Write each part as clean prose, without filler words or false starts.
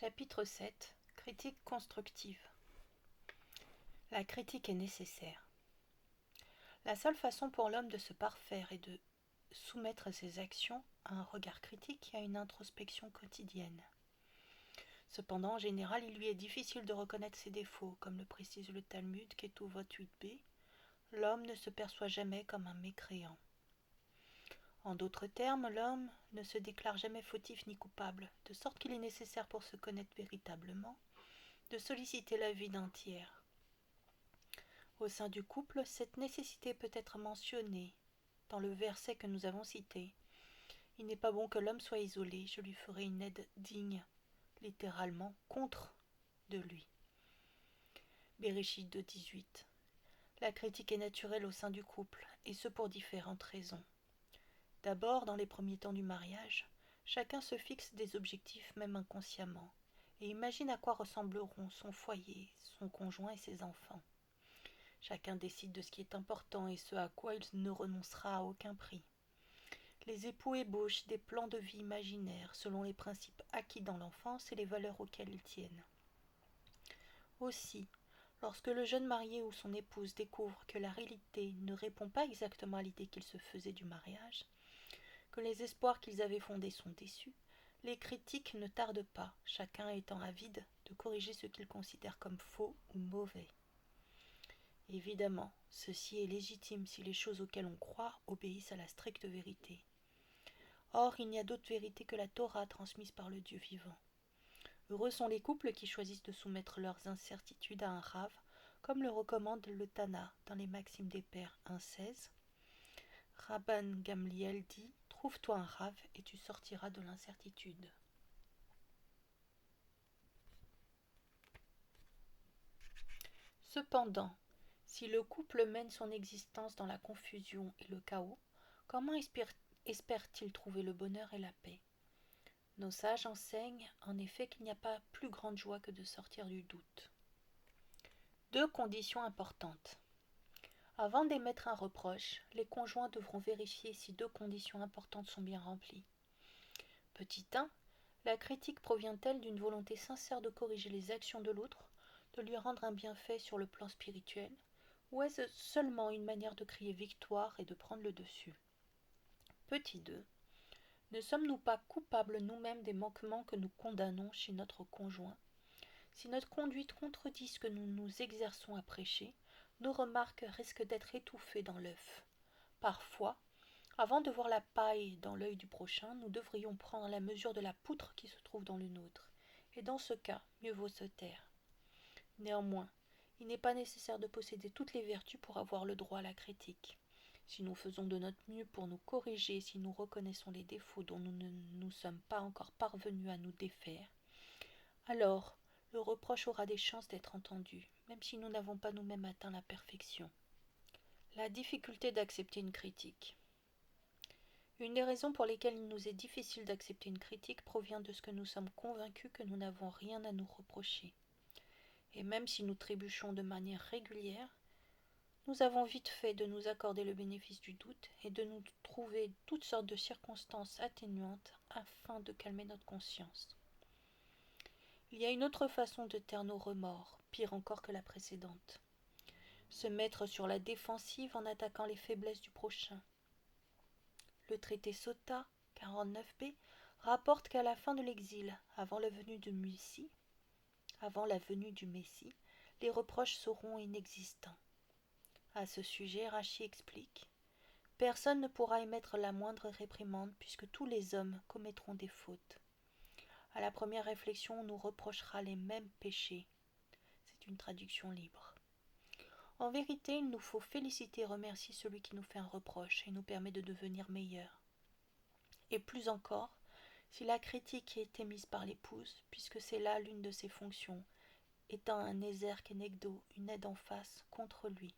Chapitre 7. Critique constructive. La critique est nécessaire. La seule façon pour l'homme de se parfaire est de soumettre ses actions à un regard critique et à une introspection quotidienne. Cependant, en général, il lui est difficile de reconnaître ses défauts, comme le précise le Talmud, Ketuvot 8b. L'homme ne se perçoit jamais comme un mécréant. En d'autres termes, l'homme ne se déclare jamais fautif ni coupable, de sorte qu'il est nécessaire pour se connaître véritablement de solliciter l'avis d'un tiers. Au sein du couple, cette nécessité peut être mentionnée dans le verset que nous avons cité. Il n'est pas bon que l'homme soit isolé, je lui ferai une aide digne, littéralement contre de lui. Bereshit 2,18. La critique est naturelle au sein du couple, et ce pour différentes raisons. D'abord, dans les premiers temps du mariage, chacun se fixe des objectifs même inconsciemment, et imagine à quoi ressembleront son foyer, son conjoint et ses enfants. Chacun décide de ce qui est important et ce à quoi il ne renoncera à aucun prix. Les époux ébauchent des plans de vie imaginaires selon les principes acquis dans l'enfance et les valeurs auxquelles ils tiennent. Aussi, lorsque le jeune marié ou son épouse découvre que la réalité ne répond pas exactement à l'idée qu'ils se faisaient du mariage, que les espoirs qu'ils avaient fondés sont déçus, les critiques ne tardent pas, chacun étant avide de corriger ce qu'il considère comme faux ou mauvais. Évidemment, ceci est légitime si les choses auxquelles on croit obéissent à la stricte vérité. Or, il n'y a d'autre vérité que la Torah transmise par le Dieu vivant. Heureux sont les couples qui choisissent de soumettre leurs incertitudes à un Rav, comme le recommande le Tana dans les Maximes des Pères 1,16. Rabban Gamliel dit « Trouve-toi un Rav et tu sortiras de l'incertitude ». Cependant, si le couple mène son existence dans la confusion et le chaos, comment espère-t-il trouver le bonheur et la paix? Nos sages enseignent en effet qu'il n'y a pas plus grande joie que de sortir du doute. Deux conditions importantes. Avant d'émettre un reproche, les conjoints devront vérifier si deux conditions importantes sont bien remplies. Petit 1. La critique provient-elle d'une volonté sincère de corriger les actions de l'autre, de lui rendre un bienfait sur le plan spirituel, ou est-ce seulement une manière de crier victoire et de prendre le dessus? Petit 2. Ne sommes-nous pas coupables nous-mêmes des manquements que nous condamnons chez notre conjoint? Si notre conduite contredit ce que nous nous exerçons à prêcher, nos remarques risquent d'être étouffées dans l'œuf. Parfois, avant de voir la paille dans l'œil du prochain, nous devrions prendre la mesure de la poutre qui se trouve dans le nôtre, et dans ce cas, mieux vaut se taire. Néanmoins, il n'est pas nécessaire de posséder toutes les vertus pour avoir le droit à la critique. Si nous faisons de notre mieux pour nous corriger, si nous reconnaissons les défauts dont nous ne nous sommes pas encore parvenus à nous défaire, alors le reproche aura des chances d'être entendu, même si nous n'avons pas nous-mêmes atteint la perfection. La difficulté d'accepter une critique. Une des raisons pour lesquelles il nous est difficile d'accepter une critique provient de ce que nous sommes convaincus que nous n'avons rien à nous reprocher. Et même si nous trébuchons de manière régulière, nous avons vite fait de nous accorder le bénéfice du doute et de nous trouver toutes sortes de circonstances atténuantes afin de calmer notre conscience. Il y a une autre façon de taire nos remords, pire encore que la précédente. Se mettre sur la défensive en attaquant les faiblesses du prochain. Le traité Sota 49b rapporte qu'à la fin de l'exil, avant la venue du Messie, les reproches seront inexistants. À ce sujet, Rachi explique « Personne ne pourra émettre la moindre réprimande puisque tous les hommes commettront des fautes. À la première réflexion, on nous reprochera les mêmes péchés. » C'est une traduction libre. En vérité, il nous faut féliciter et remercier celui qui nous fait un reproche et nous permet de devenir meilleurs. Et plus encore, si la critique est émise par l'épouse, puisque c'est là l'une de ses fonctions, étant un ézer kenegdo, une aide en face contre lui.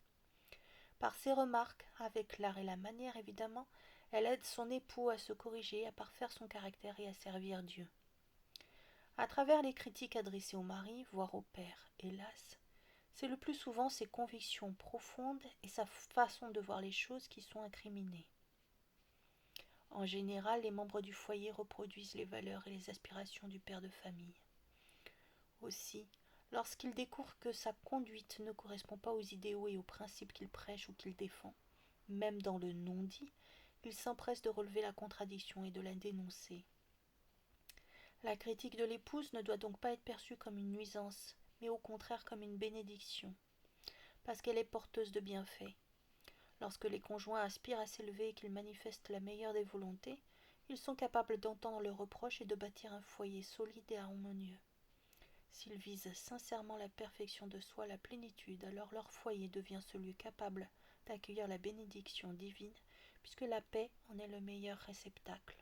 Par ses remarques, avec l'art et la manière évidemment, elle aide son époux à se corriger, à parfaire son caractère et à servir Dieu. À travers les critiques adressées au mari, voire au père, hélas, c'est le plus souvent ses convictions profondes et sa façon de voir les choses qui sont incriminées. En général, les membres du foyer reproduisent les valeurs et les aspirations du père de famille. Aussi, lorsqu'il découvre que sa conduite ne correspond pas aux idéaux et aux principes qu'il prêche ou qu'il défend, même dans le non-dit, il s'empresse de relever la contradiction et de la dénoncer. La critique de l'épouse ne doit donc pas être perçue comme une nuisance, mais au contraire comme une bénédiction, parce qu'elle est porteuse de bienfaits. Lorsque les conjoints aspirent à s'élever et qu'ils manifestent la meilleure des volontés, ils sont capables d'entendre le reproche et de bâtir un foyer solide et harmonieux. S'ils visent sincèrement la perfection de soi, la plénitude, alors leur foyer devient ce lieu capable d'accueillir la bénédiction divine, puisque la paix en est le meilleur réceptacle.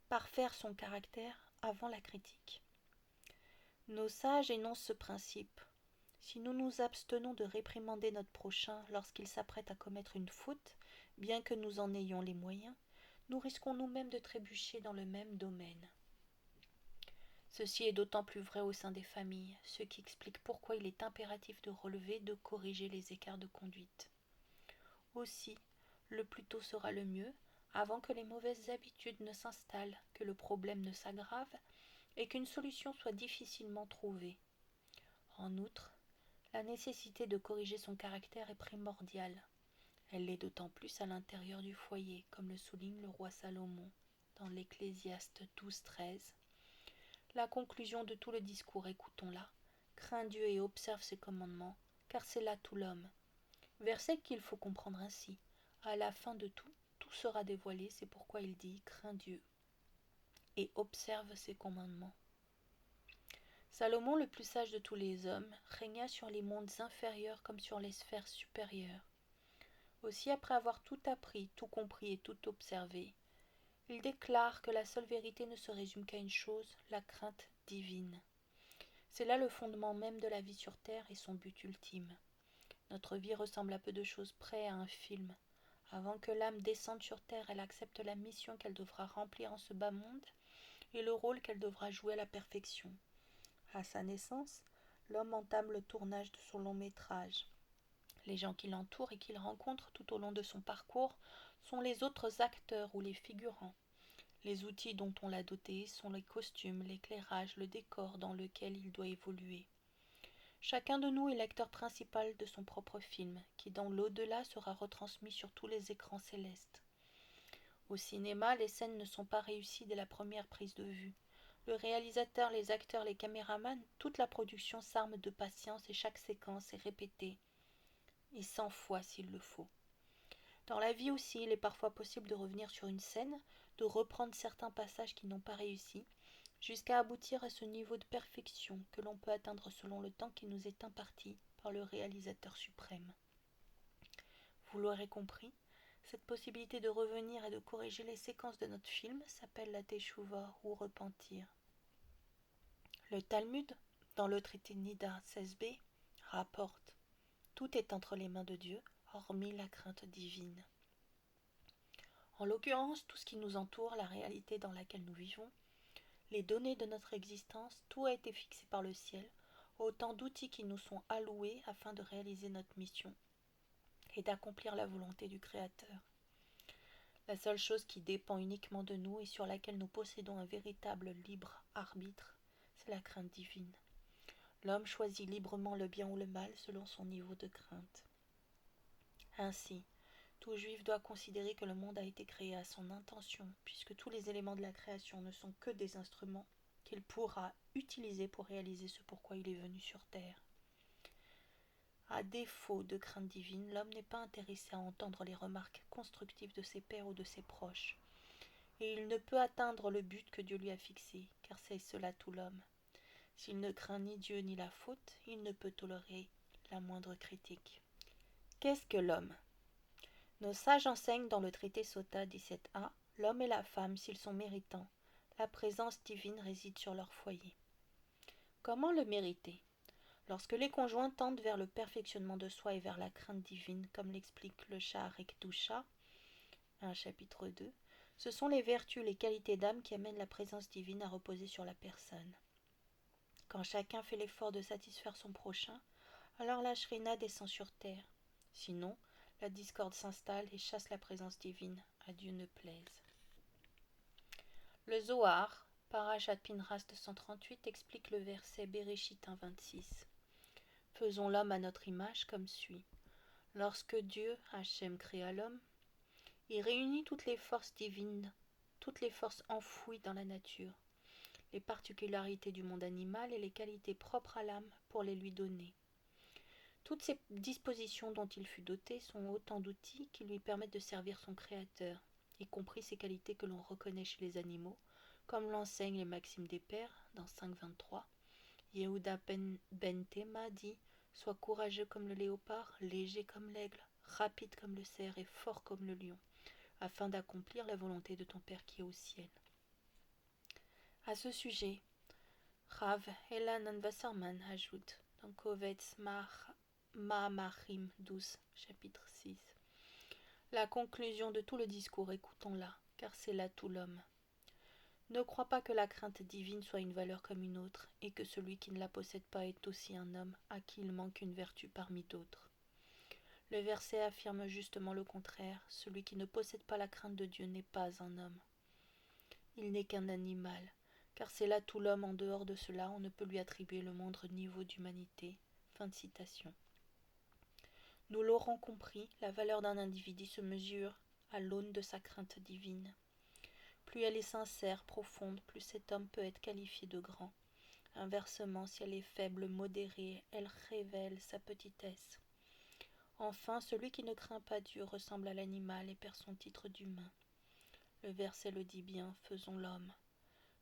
Parfaire son caractère avant la critique. Nos sages énoncent ce principe. Si nous nous abstenons de réprimander notre prochain lorsqu'il s'apprête à commettre une faute, bien que nous en ayons les moyens, nous risquons nous-mêmes de trébucher dans le même domaine. Ceci est d'autant plus vrai au sein des familles, ce qui explique pourquoi il est impératif de relever, de corriger les écarts de conduite. Aussi, le plus tôt sera le mieux, avant que les mauvaises habitudes ne s'installent, que le problème ne s'aggrave et qu'une solution soit difficilement trouvée. En outre, la nécessité de corriger son caractère est primordiale. Elle l'est d'autant plus à l'intérieur du foyer, comme le souligne le roi Salomon dans l'Ecclésiaste 12:13. La conclusion de tout le discours, écoutons-la. Crains Dieu et observe ses commandements, car c'est là tout l'homme. Verset qu'il faut comprendre ainsi. À la fin de tout, tout sera dévoilé, c'est pourquoi il dit crains Dieu et observe ses commandements. Salomon, le plus sage de tous les hommes, régna sur les mondes inférieurs comme sur les sphères supérieures. Aussi, après avoir tout appris, tout compris et tout observé, il déclare que la seule vérité ne se résume qu'à une chose, la crainte divine. C'est là le fondement même de la vie sur terre et son but ultime. Notre vie ressemble à peu de choses près à un film. Avant que l'âme descende sur terre, elle accepte la mission qu'elle devra remplir en ce bas monde et le rôle qu'elle devra jouer à la perfection. À sa naissance, l'homme entame le tournage de son long métrage. Les gens qui l'entourent et qu'il rencontre tout au long de son parcours sont les autres acteurs ou les figurants. Les outils dont on l'a doté sont les costumes, l'éclairage, le décor dans lequel il doit évoluer. Chacun de nous est l'acteur principal de son propre film, qui dans l'au-delà sera retransmis sur tous les écrans célestes. Au cinéma, les scènes ne sont pas réussies dès la première prise de vue. Le réalisateur, les acteurs, les caméramans, toute la production s'arme de patience et chaque séquence est répétée, et 100 fois s'il le faut. Dans la vie aussi, il est parfois possible de revenir sur une scène, de reprendre certains passages qui n'ont pas réussi, jusqu'à aboutir à ce niveau de perfection que l'on peut atteindre selon le temps qui nous est imparti par le réalisateur suprême. Vous l'aurez compris, cette possibilité de revenir et de corriger les séquences de notre film s'appelle la teshuva ou repentir. Le Talmud, dans le traité Nida 16b, rapporte « Tout est entre les mains de Dieu, hormis la crainte divine ». En l'occurrence, tout ce qui nous entoure, la réalité dans laquelle nous vivons, les données de notre existence, tout a été fixé par le ciel, autant d'outils qui nous sont alloués afin de réaliser notre mission et d'accomplir la volonté du Créateur. La seule chose qui dépend uniquement de nous et sur laquelle nous possédons un véritable libre arbitre, c'est la crainte divine. L'homme choisit librement le bien ou le mal selon son niveau de crainte. Ainsi, tout juif doit considérer que le monde a été créé à son intention, puisque tous les éléments de la création ne sont que des instruments qu'il pourra utiliser pour réaliser ce pourquoi il est venu sur terre. À défaut de crainte divine, l'homme n'est pas intéressé à entendre les remarques constructives de ses pairs ou de ses proches, et il ne peut atteindre le but que Dieu lui a fixé, car c'est cela tout l'homme. S'il ne craint ni Dieu ni la faute, il ne peut tolérer la moindre critique. Qu'est-ce que l'homme ? Nos sages enseignent dans le traité Sota 17a, l'homme et la femme, s'ils sont méritants, la présence divine réside sur leur foyer. Comment le mériter ? Lorsque les conjoints tendent vers le perfectionnement de soi et vers la crainte divine, comme l'explique le Sha'ar Kedusha, un chapitre 2, ce sont les vertus, les qualités d'âme qui amènent la présence divine à reposer sur la personne. Quand chacun fait l'effort de satisfaire son prochain, alors la Shrina descend sur terre. Sinon, la discorde s'installe et chasse la présence divine, à Dieu ne plaise. Le Zohar, Parashat Pinras 238 explique le verset Bereshit 1,26. Faisons l'homme à notre image comme suit. Lorsque Dieu, Hachem, créa l'homme, il réunit toutes les forces divines, toutes les forces enfouies dans la nature, les particularités du monde animal et les qualités propres à l'âme pour les lui donner. Toutes ces dispositions dont il fut doté sont autant d'outils qui lui permettent de servir son Créateur, y compris ces qualités que l'on reconnaît chez les animaux, comme l'enseignent les maximes des pères dans 5.23. Yehuda ben Tema dit « Sois courageux comme le léopard, léger comme l'aigle, rapide comme le cerf et fort comme le lion, afin d'accomplir la volonté de ton Père qui est au ciel. » À ce sujet, Rav Elanan Wasserman ajoute dans Kovetz Ma'amarim 12, chapitre 6. La conclusion de tout le discours, écoutons-la, car c'est là tout l'homme. Ne crois pas que la crainte divine soit une valeur comme une autre, et que celui qui ne la possède pas est aussi un homme à qui il manque une vertu parmi d'autres. Le verset affirme justement le contraire, celui qui ne possède pas la crainte de Dieu n'est pas un homme. Il n'est qu'un animal, car c'est là tout l'homme, en dehors de cela, on ne peut lui attribuer le moindre niveau d'humanité. Fin de citation. Nous l'aurons compris, la valeur d'un individu se mesure à l'aune de sa crainte divine. Plus elle est sincère, profonde, plus cet homme peut être qualifié de grand. Inversement, si elle est faible, modérée, elle révèle sa petitesse. Enfin, celui qui ne craint pas Dieu ressemble à l'animal et perd son titre d'humain. Le verset le dit bien, faisons l'homme.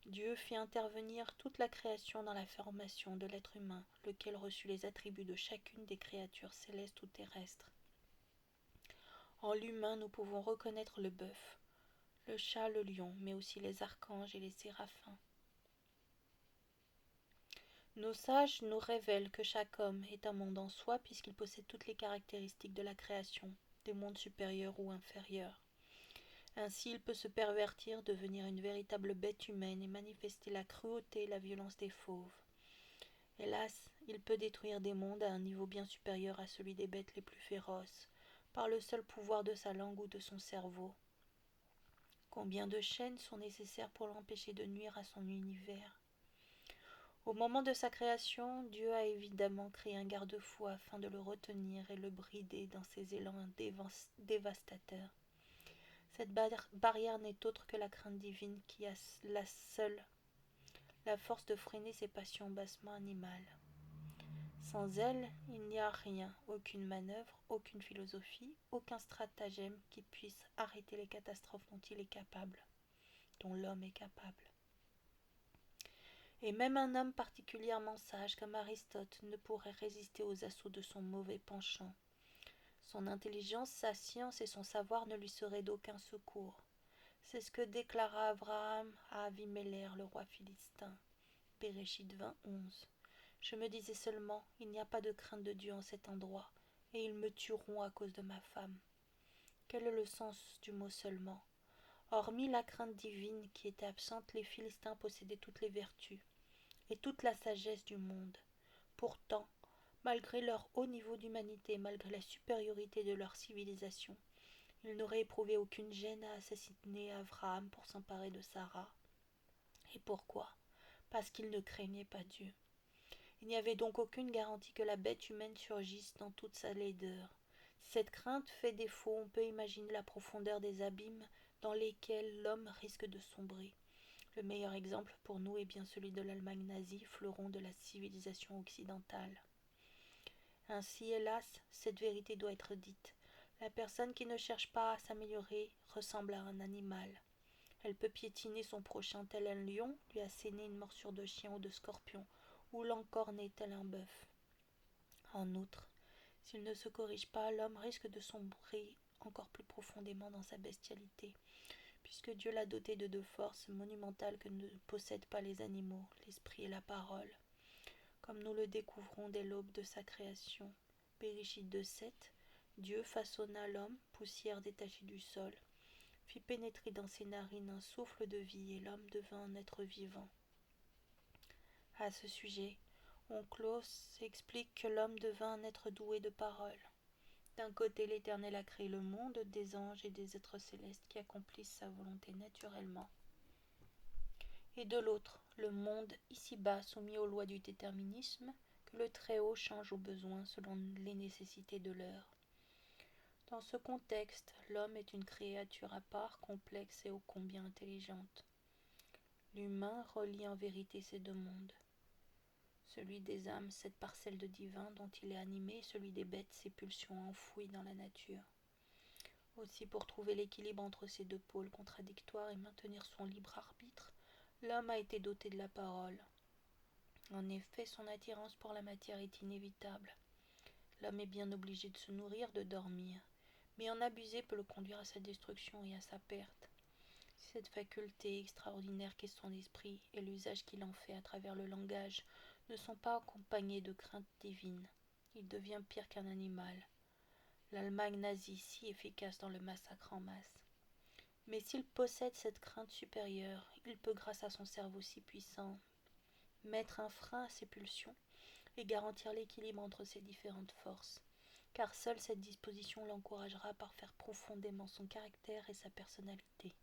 Dieu fit intervenir toute la création dans la formation de l'être humain, lequel reçut les attributs de chacune des créatures célestes ou terrestres. En l'humain, nous pouvons reconnaître le bœuf, le chat, le lion, mais aussi les archanges et les séraphins. Nos sages nous révèlent que chaque homme est un monde en soi puisqu'il possède toutes les caractéristiques de la création, des mondes supérieurs ou inférieurs. Ainsi, il peut se pervertir, devenir une véritable bête humaine et manifester la cruauté et la violence des fauves. Hélas, il peut détruire des mondes à un niveau bien supérieur à celui des bêtes les plus féroces, par le seul pouvoir de sa langue ou de son cerveau. Combien de chaînes sont nécessaires pour l'empêcher de nuire à son univers ? Au moment de sa création, Dieu a évidemment créé un garde-fou afin de le retenir et le brider dans ses élans dévastateurs. Cette barrière n'est autre que la crainte divine qui a la force de freiner ses passions bassement animales. Sans elle, il n'y a rien, aucune manœuvre, aucune philosophie, aucun stratagème qui puisse arrêter les catastrophes dont l'homme est capable. Et même un homme particulièrement sage comme Aristote ne pourrait résister aux assauts de son mauvais penchant. Son intelligence, sa science et son savoir ne lui seraient d'aucun secours. C'est ce que déclara Abraham à Aviméler, le roi philistin. Bereshit 20:11. Je me disais seulement, il n'y a pas de crainte de Dieu en cet endroit, et ils me tueront à cause de ma femme. Quel est le sens du mot seulement ? Hormis la crainte divine qui était absente, les Philistins possédaient toutes les vertus et toute la sagesse du monde. Pourtant, malgré leur haut niveau d'humanité, malgré la supériorité de leur civilisation, ils n'auraient éprouvé aucune gêne à assassiner Abraham pour s'emparer de Sarah. Et pourquoi ? Parce qu'ils ne craignaient pas Dieu. Il n'y avait donc aucune garantie que la bête humaine surgisse dans toute sa laideur. Si cette crainte fait défaut, on peut imaginer la profondeur des abîmes dans lesquels l'homme risque de sombrer. Le meilleur exemple pour nous est bien celui de l'Allemagne nazie, fleuron de la civilisation occidentale. Ainsi, hélas, cette vérité doit être dite. La personne qui ne cherche pas à s'améliorer ressemble à un animal. Elle peut piétiner son prochain tel un lion, lui asséner une morsure de chien ou de scorpion, ou l'encorner tel un bœuf. En outre, s'il ne se corrige pas, l'homme risque de sombrer encore plus profondément dans sa bestialité, puisque Dieu l'a doté de deux forces monumentales que ne possèdent pas les animaux, l'esprit et la parole, comme nous le découvrons dès l'aube de sa création. Bereshit 2:7, Dieu façonna l'homme, poussière détachée du sol, fit pénétrer dans ses narines un souffle de vie, et l'homme devint un être vivant. À ce sujet, Onkelos explique que l'homme devint un être doué de parole. D'un côté, l'Éternel a créé le monde, des anges et des êtres célestes qui accomplissent sa volonté naturellement. et de l'autre, le monde ici-bas soumis aux lois du déterminisme que le Très-Haut change au besoin selon les nécessités de l'heure. Dans ce contexte, l'homme est une créature à part, complexe et ô combien intelligente. L'humain relie en vérité ces deux mondes. Celui des âmes, cette parcelle de divin dont il est animé, et celui des bêtes, ses pulsions enfouies dans la nature. Aussi, pour trouver l'équilibre entre ces deux pôles contradictoires et maintenir son libre arbitre, l'homme a été doté de la parole. En effet, son attirance pour la matière est inévitable. L'homme est bien obligé de se nourrir, de dormir, mais en abuser peut le conduire à sa destruction et à sa perte. Cette faculté extraordinaire qu'est son esprit et l'usage qu'il en fait à travers le langage ne sont pas accompagnés de crainte divine. Il devient pire qu'un animal. L'Allemagne nazie si efficace dans le massacre en masse. Mais s'il possède cette crainte supérieure, il peut, grâce à son cerveau si puissant, mettre un frein à ses pulsions et garantir l'équilibre entre ces différentes forces, car seule cette disposition l'encouragera par faire profondément son caractère et sa personnalité.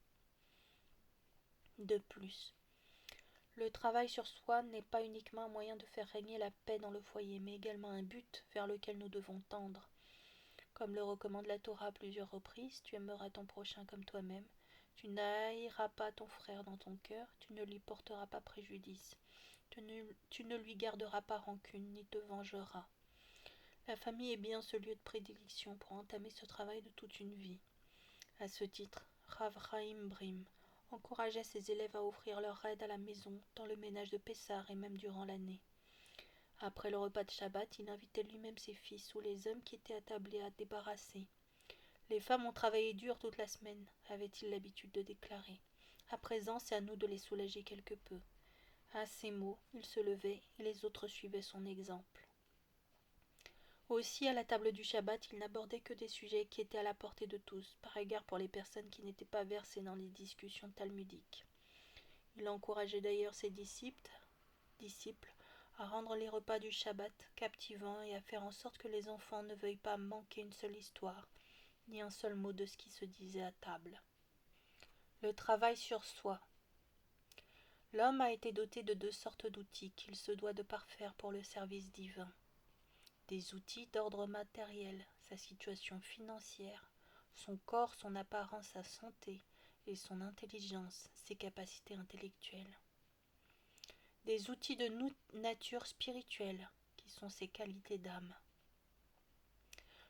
De plus, le travail sur soi n'est pas uniquement un moyen de faire régner la paix dans le foyer, mais également un but vers lequel nous devons tendre. Comme le recommande la Torah à plusieurs reprises, tu aimeras ton prochain comme toi-même, tu n'haïras pas ton frère dans ton cœur, tu ne lui porteras pas préjudice, tu ne lui garderas pas rancune, ni te vengeras. La famille est bien ce lieu de prédilection pour entamer ce travail de toute une vie. À ce titre, Rav Chaim Brim encourageait ses élèves à offrir leur aide à la maison, dans le ménage de Pessah et même durant l'année. Après le repas de Shabbat, il invitait lui-même ses fils ou les hommes qui étaient attablés à débarrasser. Les femmes ont travaillé dur toute la semaine, avait-il l'habitude de déclarer. À présent, c'est à nous de les soulager quelque peu. À ces mots, il se levait et les autres suivaient son exemple. Aussi, à la table du Shabbat, il n'abordait que des sujets qui étaient à la portée de tous, par égard pour les personnes qui n'étaient pas versées dans les discussions talmudiques. Il encourageait d'ailleurs ses disciples à rendre les repas du Shabbat captivants et à faire en sorte que les enfants ne veuillent pas manquer une seule histoire, ni un seul mot de ce qui se disait à table. Le travail sur soi. L'homme a été doté de deux sortes d'outils qu'il se doit de parfaire pour le service divin. Des outils d'ordre matériel, sa situation financière, son corps, son apparence, sa santé et son intelligence, ses capacités intellectuelles. Des outils de nature spirituelle, qui sont ses qualités d'âme.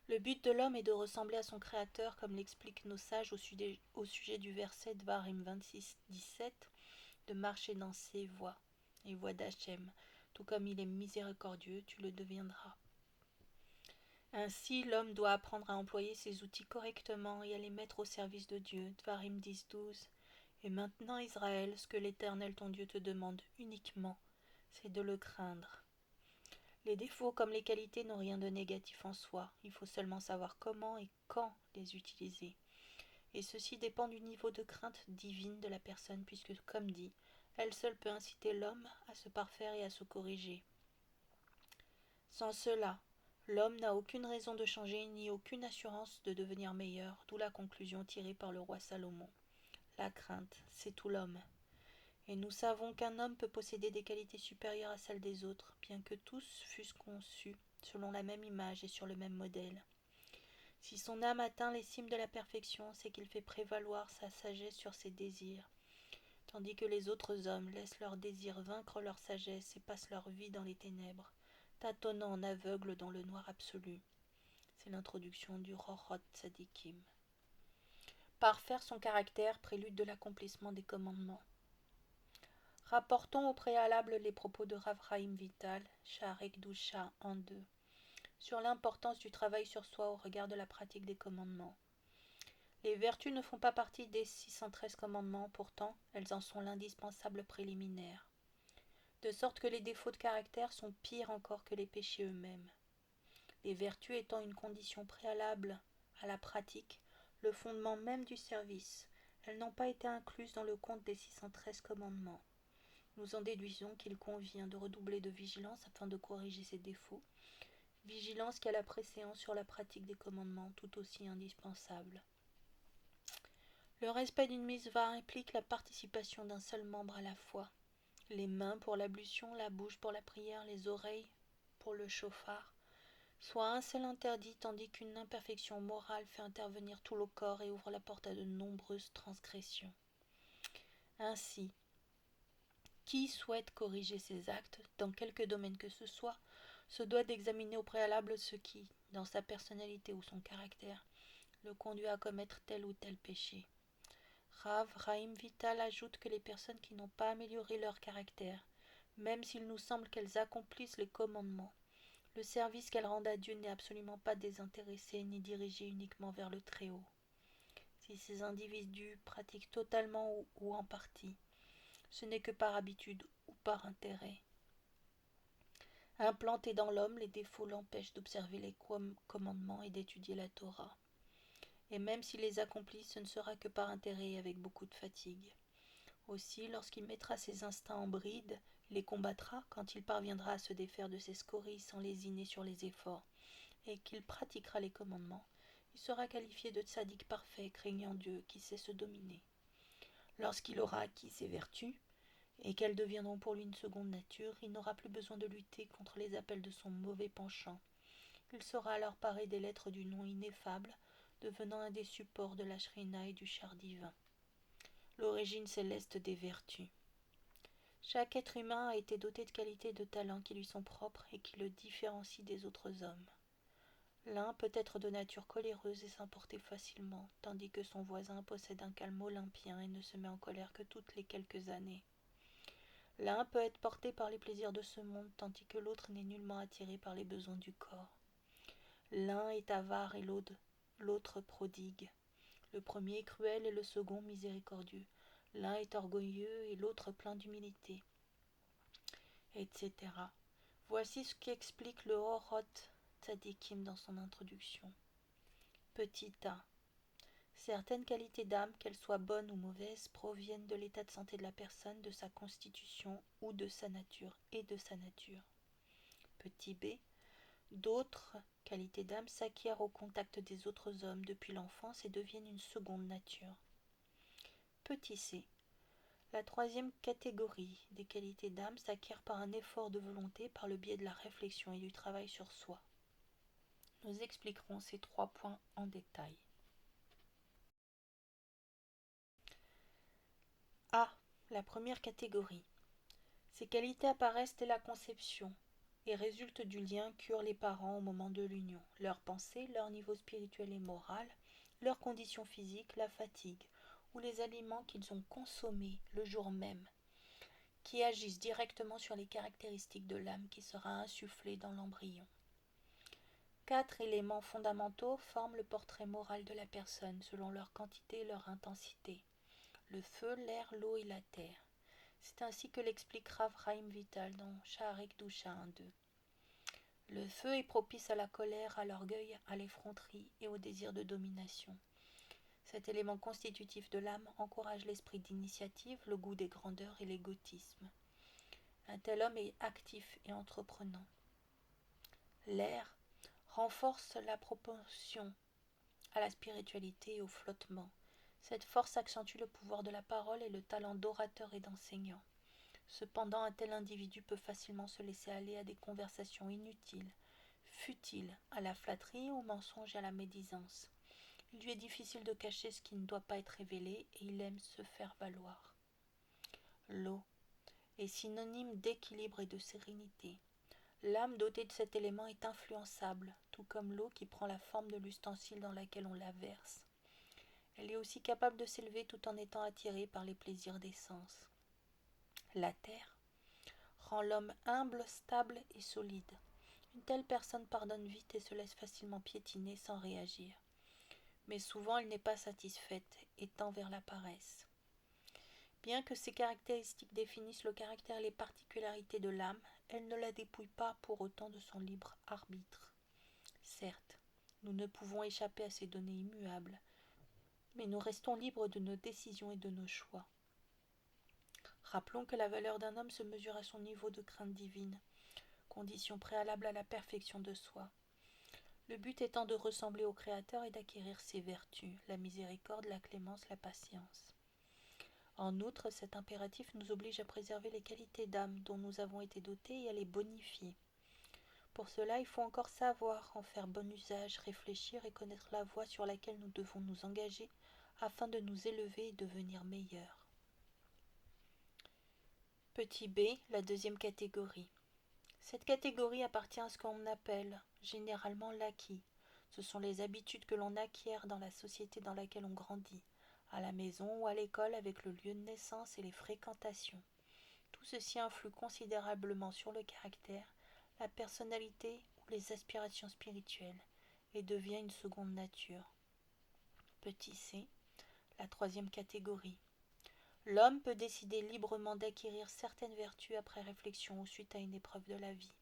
Le but de l'homme est de ressembler à son Créateur, comme l'expliquent nos sages au sujet du verset Dvarim 26-17, de marcher dans ses voies, les voies d'Hachem. Tout comme il est miséricordieux, tu le deviendras. Ainsi, l'homme doit apprendre à employer ses outils correctement et à les mettre au service de Dieu. Dvarim 10-12. Et maintenant, Israël, ce que l'Éternel ton Dieu te demande uniquement, c'est de le craindre. Les défauts comme les qualités n'ont rien de négatif en soi, il faut seulement savoir comment et quand les utiliser. Et ceci dépend du niveau de crainte divine de la personne, puisque, comme dit, elle seule peut inciter l'homme à se parfaire et à se corriger. Sans cela, l'homme n'a aucune raison de changer ni aucune assurance de devenir meilleur, d'où la conclusion tirée par le roi Salomon. La crainte, c'est tout l'homme. Et nous savons qu'un homme peut posséder des qualités supérieures à celles des autres, bien que tous fussent conçus selon la même image et sur le même modèle. Si son âme atteint les cimes de la perfection, c'est qu'il fait prévaloir sa sagesse sur ses désirs, tandis que les autres hommes laissent leurs désirs vaincre leur sagesse et passent leur vie dans les ténèbres, tâtonnant en aveugles dans le noir absolu. C'est l'introduction du Rochot Tzadikim. Parfaire son caractère, prélude de l'accomplissement des commandements. Rapportons au préalable les propos de Rav Chaim Vital, Sha'arei Kedusha 1-2, sur l'importance du travail sur soi au regard de la pratique des commandements. Les vertus ne font pas partie des 613 commandements, pourtant elles en sont l'indispensable préliminaire, de sorte que les défauts de caractère sont pires encore que les péchés eux-mêmes. Les vertus étant une condition préalable à la pratique, le fondement même du service, elles n'ont pas été incluses dans le compte des 613 commandements. Nous en déduisons qu'il convient de redoubler de vigilance afin de corriger ces défauts, vigilance qui a la préséance sur la pratique des commandements tout aussi indispensable. Le respect d'une mitzvah implique la participation d'un seul membre à la fois. Les mains pour l'ablution, la bouche pour la prière, les oreilles pour le chauffard. Soit un seul interdit, tandis qu'une imperfection morale fait intervenir tout le corps et ouvre la porte à de nombreuses transgressions. Ainsi, qui souhaite corriger ses actes, dans quelque domaine que ce soit, se doit d'examiner au préalable ce qui, dans sa personnalité ou son caractère, le conduit à commettre tel ou tel péché. Rav Chaim Vital ajoute que les personnes qui n'ont pas amélioré leur caractère, même s'il nous semble qu'elles accomplissent les commandements, le service qu'elles rendent à Dieu n'est absolument pas désintéressé ni dirigé uniquement vers le Très-Haut. Si ces individus pratiquent totalement ou en partie, ce n'est que par habitude ou par intérêt. Implantés dans l'homme, les défauts l'empêchent d'observer les commandements et d'étudier la Torah. Et même s'il les accomplit, ce ne sera que par intérêt et avec beaucoup de fatigue. Aussi, lorsqu'il mettra ses instincts en bride, il les combattra quand il parviendra à se défaire de ses scories sans lésiner sur les efforts, et qu'il pratiquera les commandements, il sera qualifié de tzaddik parfait, craignant Dieu, qui sait se dominer. Lorsqu'il aura acquis ses vertus, et qu'elles deviendront pour lui une seconde nature, il n'aura plus besoin de lutter contre les appels de son mauvais penchant. Il sera alors paré des lettres du nom ineffable, devenant un des supports de la shrina et du char divin. L'origine céleste des vertus. Chaque être humain a été doté de qualités et de talents qui lui sont propres et qui le différencient des autres hommes. L'un peut être de nature coléreuse et s'emporter facilement, tandis que son voisin possède un calme olympien et ne se met en colère que toutes les quelques années. L'un peut être porté par les plaisirs de ce monde, tandis que l'autre n'est nullement attiré par les besoins du corps. L'un est avare et l'autre prodigue. Le premier est cruel et le second miséricordieux. L'un est orgueilleux et l'autre plein d'humilité, etc. Voici ce qu'explique le Orot Tzadikim dans son introduction. Petit a. Certaines qualités d'âme, qu'elles soient bonnes ou mauvaises, proviennent de l'état de santé de la personne, de sa constitution ou de sa nature et de sa nature. Petit b. D'autres qualités d'âme s'acquièrent au contact des autres hommes depuis l'enfance et deviennent une seconde nature. Petit c. La troisième catégorie des qualités d'âme s'acquiert par un effort de volonté par le biais de la réflexion et du travail sur soi. Nous expliquerons ces 3 points en détail. A. La première catégorie. Ces qualités apparaissent dès la conception et résultent du lien qu'eurent les parents au moment de l'union. Leurs pensées, leur niveau spirituel et moral, leurs conditions physiques, la fatigue ou les aliments qu'ils ont consommés le jour même, qui agissent directement sur les caractéristiques de l'âme qui sera insufflée dans l'embryon. 4 éléments fondamentaux forment le portrait moral de la personne selon leur quantité et leur intensité. Le feu, l'air, l'eau et la terre. C'est ainsi que l'explique Rav Chaim Vital dans Sha'arei Kedusha 1.2. Le feu est propice à la colère, à l'orgueil, à l'effronterie et au désir de domination. Cet élément constitutif de l'âme encourage l'esprit d'initiative, le goût des grandeurs et l'égotisme. Un tel homme est actif et entreprenant. L'air renforce la propension à la spiritualité et au flottement. Cette force accentue le pouvoir de la parole et le talent d'orateur et d'enseignant. Cependant, un tel individu peut facilement se laisser aller à des conversations inutiles, futiles, à la flatterie, au mensonge et à la médisance. Il lui est difficile de cacher ce qui ne doit pas être révélé et il aime se faire valoir. L'eau est synonyme d'équilibre et de sérénité. L'âme dotée de cet élément est influençable, tout comme l'eau qui prend la forme de l'ustensile dans laquelle on la verse. Elle est aussi capable de s'élever tout en étant attirée par les plaisirs des sens. La terre rend l'homme humble, stable et solide. Une telle personne pardonne vite et se laisse facilement piétiner sans réagir. Mais souvent elle n'est pas satisfaite et tend vers la paresse. Bien que ces caractéristiques définissent le caractère et les particularités de l'âme, elles ne la dépouillent pas pour autant de son libre arbitre. Certes, nous ne pouvons échapper à ces données immuables, mais nous restons libres de nos décisions et de nos choix. Rappelons que la valeur d'un homme se mesure à son niveau de crainte divine, condition préalable à la perfection de soi. le but étant de ressembler au Créateur et d'acquérir ses vertus, la miséricorde, la clémence, la patience. En outre, cet impératif nous oblige à préserver les qualités d'âme dont nous avons été dotés et à les bonifier. Pour cela, il faut encore savoir en faire bon usage, réfléchir et connaître la voie sur laquelle nous devons nous engager afin de nous élever et devenir meilleurs. Petit b, la deuxième catégorie. Cette catégorie appartient à ce qu'on appelle généralement l'acquis. Ce sont les habitudes que l'on acquiert dans la société dans laquelle on grandit, à la maison ou à l'école avec le lieu de naissance et les fréquentations. Tout ceci influe considérablement sur le caractère, la personnalité ou les aspirations spirituelles et devient une seconde nature. Petit c, la troisième catégorie. L'homme peut décider librement d'acquérir certaines vertus après réflexion ou suite à une épreuve de la vie.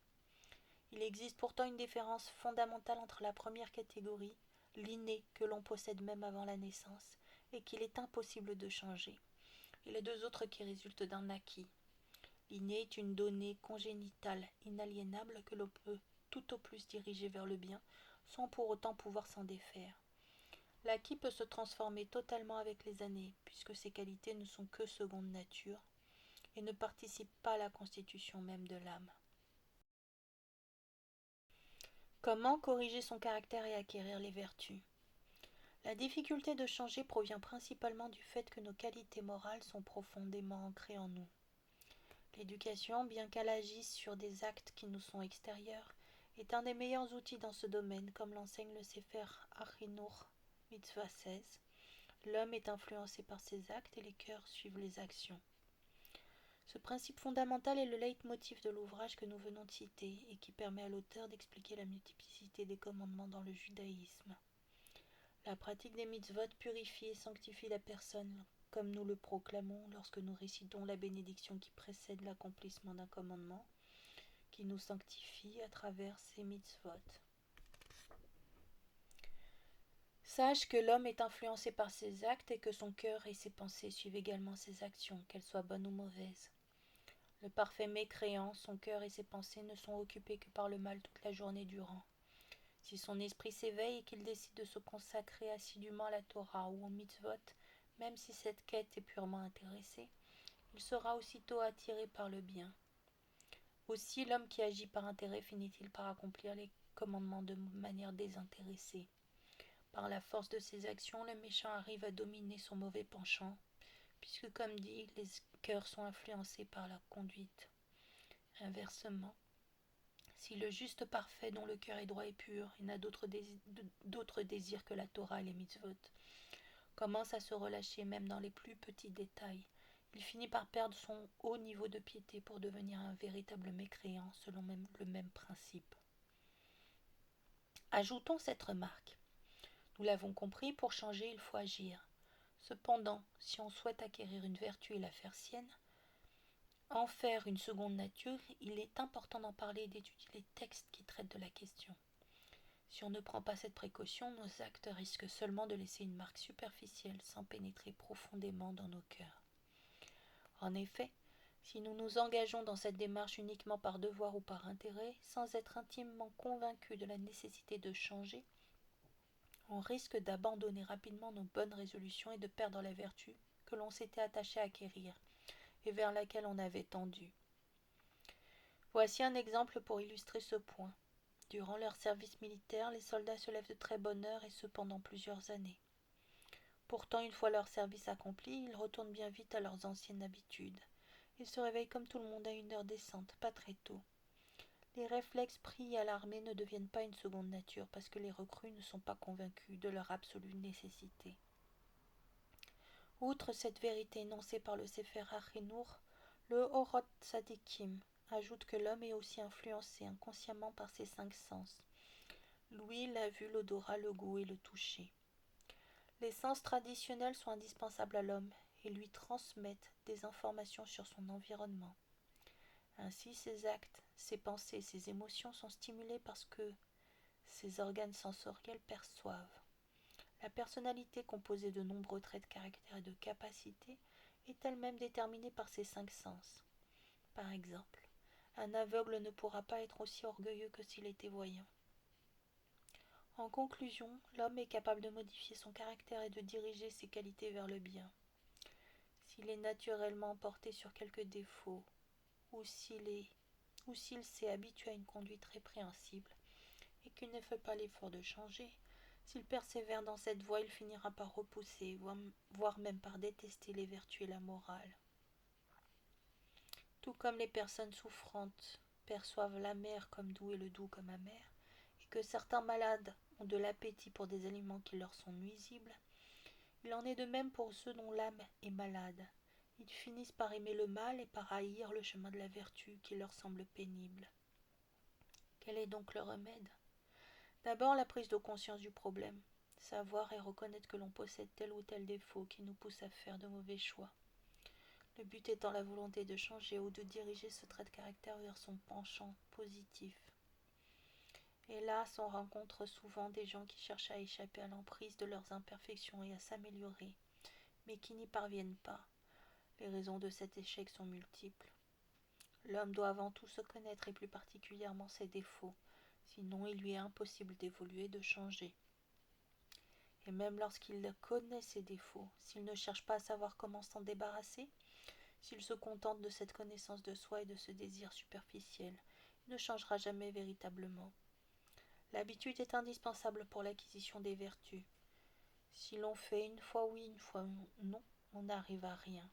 Il existe pourtant une différence fondamentale entre la première catégorie, l'inné que l'on possède même avant la naissance, et qu'il est impossible de changer, et les deux autres qui résultent d'un acquis. L'inné est une donnée congénitale inaliénable que l'on peut tout au plus diriger vers le bien, sans pour autant pouvoir s'en défaire. L'acquis peut se transformer totalement avec les années, puisque ces qualités ne sont que seconde nature, et ne participent pas à la constitution même de l'âme. Comment corriger son caractère et acquérir les vertus? La difficulté de changer provient principalement du fait que nos qualités morales sont profondément ancrées en nous. L'éducation, bien qu'elle agisse sur des actes qui nous sont extérieurs, est un des meilleurs outils dans ce domaine, comme l'enseigne le Sefer Achinur, Mitzvah 16. L'homme est influencé par ses actes et les cœurs suivent les actions. Ce principe fondamental est le leitmotiv de l'ouvrage que nous venons de citer et qui permet à l'auteur d'expliquer la multiplicité des commandements dans le judaïsme. La pratique des mitzvot purifie et sanctifie la personne, comme nous le proclamons lorsque nous récitons la bénédiction qui précède l'accomplissement d'un commandement, qui nous sanctifie à travers ces mitzvot. Sache que l'homme est influencé par ses actes et que son cœur et ses pensées suivent également ses actions, qu'elles soient bonnes ou mauvaises. Le parfait mécréant, son cœur et ses pensées ne sont occupés que par le mal toute la journée durant. Si son esprit s'éveille et qu'il décide de se consacrer assidûment à la Torah ou au mitzvot, même si cette quête est purement intéressée, il sera aussitôt attiré par le bien. Aussi, l'homme qui agit par intérêt finit-il par accomplir les commandements de manière désintéressée. Par la force de ses actions, le méchant arrive à dominer son mauvais penchant, puisque, comme dit, les cœurs sont influencés par la conduite. Inversement, si le juste parfait dont le cœur est droit et pur et n'a d'autre désir que la Torah et les mitzvot commence à se relâcher même dans les plus petits détails, il finit par perdre son haut niveau de piété pour devenir un véritable mécréant selon le même principe. Ajoutons cette remarque. Nous l'avons compris, pour changer, il faut agir. Cependant, si on souhaite acquérir une vertu et la faire sienne, en faire une seconde nature, il est important d'en parler et d'étudier les textes qui traitent de la question. Si on ne prend pas cette précaution, nos actes risquent seulement de laisser une marque superficielle sans pénétrer profondément dans nos cœurs. En effet, si nous nous engageons dans cette démarche uniquement par devoir ou par intérêt, sans être intimement convaincus de la nécessité de changer, on risque d'abandonner rapidement nos bonnes résolutions et de perdre la vertu que l'on s'était attaché à acquérir et vers laquelle on avait tendu. Voici un exemple pour illustrer ce point. Durant leur service militaire, les soldats se lèvent de très bonne heure et ce pendant plusieurs années. Pourtant, une fois leur service accompli, ils retournent bien vite à leurs anciennes habitudes. Ils se réveillent comme tout le monde à une heure décente, pas très tôt. Les réflexes pris à l'armée ne deviennent pas une seconde nature parce que les recrues ne sont pas convaincus de leur absolue nécessité. Outre cette vérité énoncée par le Sefer Achinur, le Orot Tzadikim ajoute que l'homme est aussi influencé inconsciemment par ses 5 sens. L'ouïe, la vue, l'odorat, le goût et le toucher. Les sens traditionnels sont indispensables à l'homme et lui transmettent des informations sur son environnement. Ainsi, ses actes, ses pensées, ses émotions sont stimulés parce que ses organes sensoriels perçoivent. La personnalité, composée de nombreux traits de caractère et de capacités, est elle-même déterminée par ses 5 sens. Par exemple, un aveugle ne pourra pas être aussi orgueilleux que s'il était voyant. En conclusion, l'homme est capable de modifier son caractère et de diriger ses qualités vers le bien. S'il est naturellement porté sur quelques défauts, ou s'il s'est habitué à une conduite répréhensible, et qu'il ne fait pas l'effort de changer, s'il persévère dans cette voie, il finira par repousser, voire même par détester les vertus et la morale. Tout comme les personnes souffrantes perçoivent l'amer comme doux et le doux comme amer, et que certains malades ont de l'appétit pour des aliments qui leur sont nuisibles, il en est de même pour ceux dont l'âme est malade. Ils finissent par aimer le mal et par haïr le chemin de la vertu qui leur semble pénible. Quel est donc le remède ? D'abord la prise de conscience du problème, savoir et reconnaître que l'on possède tel ou tel défaut qui nous pousse à faire de mauvais choix. Le but étant la volonté de changer ou de diriger ce trait de caractère vers son penchant positif. Hélas, on rencontre souvent des gens qui cherchent à échapper à l'emprise de leurs imperfections et à s'améliorer, mais qui n'y parviennent pas. Les raisons de cet échec sont multiples. L'homme doit avant tout se connaître et plus particulièrement ses défauts, sinon il lui est impossible d'évoluer, de changer. Et même lorsqu'il connaît ses défauts, s'il ne cherche pas à savoir comment s'en débarrasser, s'il se contente de cette connaissance de soi et de ce désir superficiel, il ne changera jamais véritablement. L'habitude est indispensable pour l'acquisition des vertus. Si l'on fait une fois oui, une fois non, on n'arrive à rien.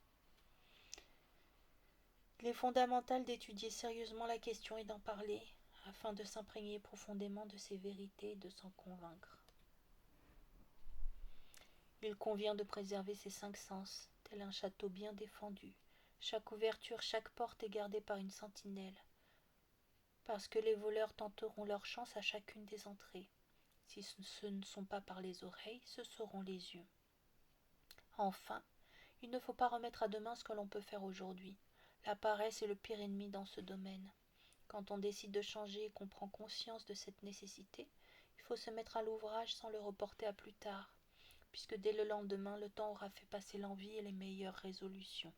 Il est fondamental d'étudier sérieusement la question et d'en parler, afin de s'imprégner profondément de ces vérités et de s'en convaincre. Il convient de préserver ses 5 sens, tel un château bien défendu. Chaque ouverture, chaque porte est gardée par une sentinelle, parce que les voleurs tenteront leur chance à chacune des entrées. Si ce ne sont pas par les oreilles, ce seront les yeux. Enfin, il ne faut pas remettre à demain ce que l'on peut faire aujourd'hui. La paresse est le pire ennemi dans ce domaine. Quand on décide de changer et qu'on prend conscience de cette nécessité, il faut se mettre à l'ouvrage sans le reporter à plus tard, puisque dès le lendemain, le temps aura fait passer l'envie et les meilleures résolutions.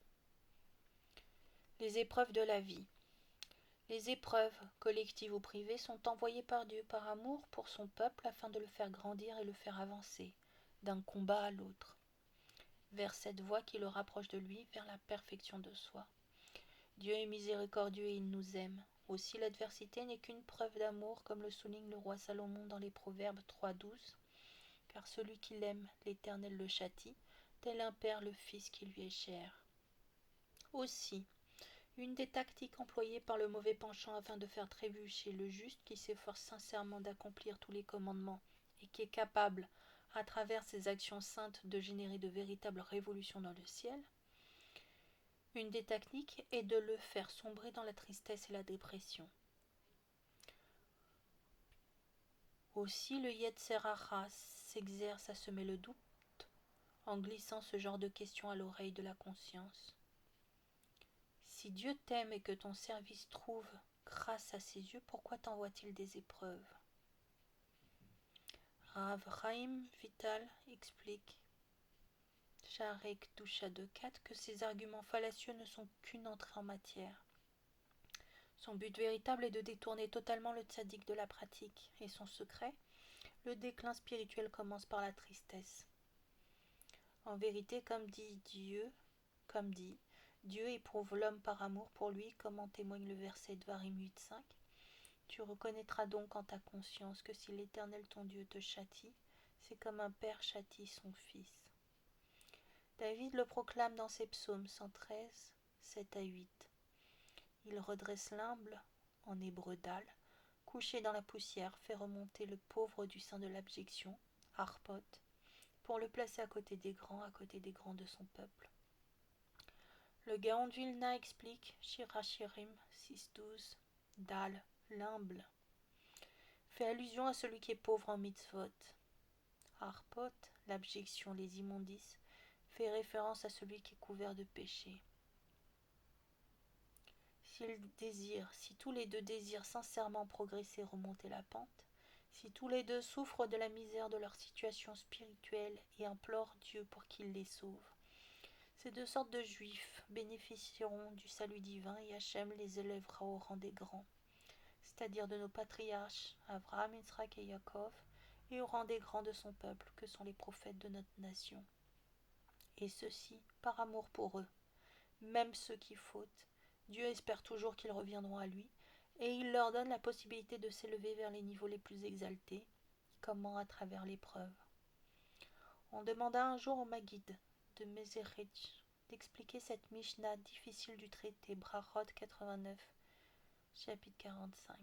Les épreuves de la vie. Les épreuves, collectives ou privées, sont envoyées par Dieu par amour pour son peuple afin de le faire grandir et le faire avancer, d'un combat à l'autre, vers cette voie qui le rapproche de lui, vers la perfection de soi. Dieu est miséricordieux et il nous aime. Aussi l'adversité n'est qu'une preuve d'amour, comme le souligne le roi Salomon dans les Proverbes 3:12. Car celui qui l'aime, l'Éternel le châtie, tel un père le fils qui lui est cher. Aussi, une des tactiques employées par le mauvais penchant afin de faire trébucher le juste qui s'efforce sincèrement d'accomplir tous les commandements et qui est capable, à travers ses actions saintes, de générer de véritables révolutions dans le ciel, une des techniques est de le faire sombrer dans la tristesse et la dépression. Aussi, le Yetzer Hara s'exerce à semer le doute en glissant ce genre de questions à l'oreille de la conscience. Si Dieu t'aime et que ton service trouve grâce à ses yeux, pourquoi t'envoie-t-il des épreuves ? Rav Chaim Vital explique Sharek Doucha 2.4 que ces arguments fallacieux ne sont qu'une entrée en matière. Son but véritable est de détourner totalement le tzaddik de la pratique, et son secret, le déclin spirituel commence par la tristesse. En vérité, comme dit, Dieu éprouve l'homme par amour pour lui, comme en témoigne le verset de Varim 8.5. Tu reconnaîtras donc en ta conscience que si l'Éternel ton Dieu te châtie, c'est comme un père châtie son fils. David le proclame dans ses psaumes 113, 7 à 8. Il redresse l'humble, en hébreu dal, couché dans la poussière, fait remonter le pauvre du sein de l'abjection, Harpot, pour le placer à côté des grands de son peuple. Le Gaon de Vilna explique, Shirachirim 6.12, Dal, l'humble, fait allusion à celui qui est pauvre en mitzvot. Harpot, l'abjection, les immondices, fait référence à celui qui est couvert de péché. Si tous les deux désirent sincèrement progresser, remonter la pente, si tous les deux souffrent de la misère de leur situation spirituelle et implorent Dieu pour qu'il les sauve, ces deux sortes de juifs bénéficieront du salut divin et Hachem les élèvera au rang des grands, c'est-à-dire de nos patriarches, Abraham, Yitzhak et Yaakov, et au rang des grands de son peuple que sont les prophètes de notre nation. Et ceci par amour pour eux, même ceux qui fautent. Dieu espère toujours qu'ils reviendront à lui, et il leur donne la possibilité de s'élever vers les niveaux les plus exaltés, comment à travers l'épreuve. On demanda un jour au Maguide de Mézérich d'expliquer cette Mishnah difficile du traité Brachot 89, chapitre 45.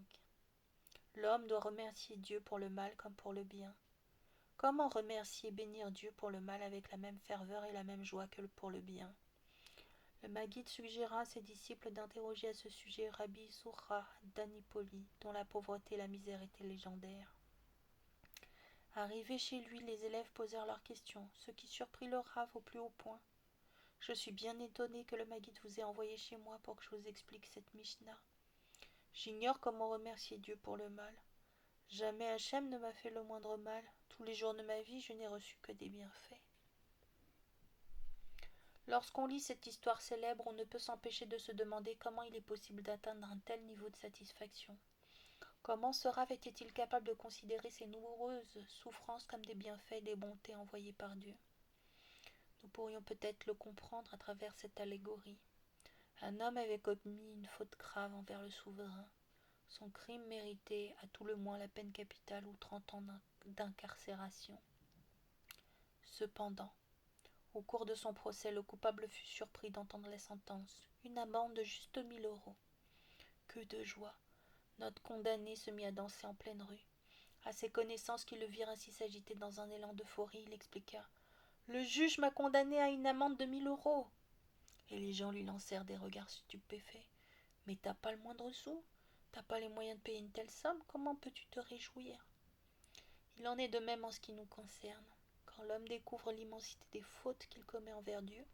L'homme doit remercier Dieu pour le mal comme pour le bien. Comment remercier et bénir Dieu pour le mal avec la même ferveur et la même joie que pour le bien? Le Maguide suggéra à ses disciples d'interroger à ce sujet Rabbi Soura d'Anipoli, dont la pauvreté et la misère étaient légendaires. Arrivés chez lui, les élèves posèrent leurs questions, ce qui surprit le Rav au plus haut point. « Je suis bien étonné que le Maguide vous ait envoyé chez moi pour que je vous explique cette Mishnah. J'ignore comment remercier Dieu pour le mal. Jamais Hachem ne m'a fait le moindre mal. Tous les jours de ma vie, je n'ai reçu que des bienfaits. » Lorsqu'on lit cette histoire célèbre, on ne peut s'empêcher de se demander comment il est possible d'atteindre un tel niveau de satisfaction. Comment ce Rav était-il capable de considérer ces nombreuses souffrances comme des bienfaits et des bontés envoyés par Dieu? Nous pourrions peut-être le comprendre à travers cette allégorie. Un homme avait commis une faute grave envers le souverain. Son crime méritait à tout le moins la peine capitale ou 30 ans d'incarcération. Cependant, au cours de son procès, le coupable fut surpris d'entendre la sentence, une amende de juste 1 000 €. Que de joie! Notre condamné se mit à danser en pleine rue. À ses connaissances qui le virent ainsi s'agiter dans un élan d'euphorie, il expliqua: « Le juge m'a condamné à une amende de 1 000 €. Et les gens lui lancèrent des regards stupéfaits. « Mais t'as pas le moindre sou? T'as pas les moyens de payer une telle somme? Comment peux-tu te réjouir ?» Il en est de même en ce qui nous concerne. Quand l'homme découvre l'immensité des fautes qu'il commet envers Dieu,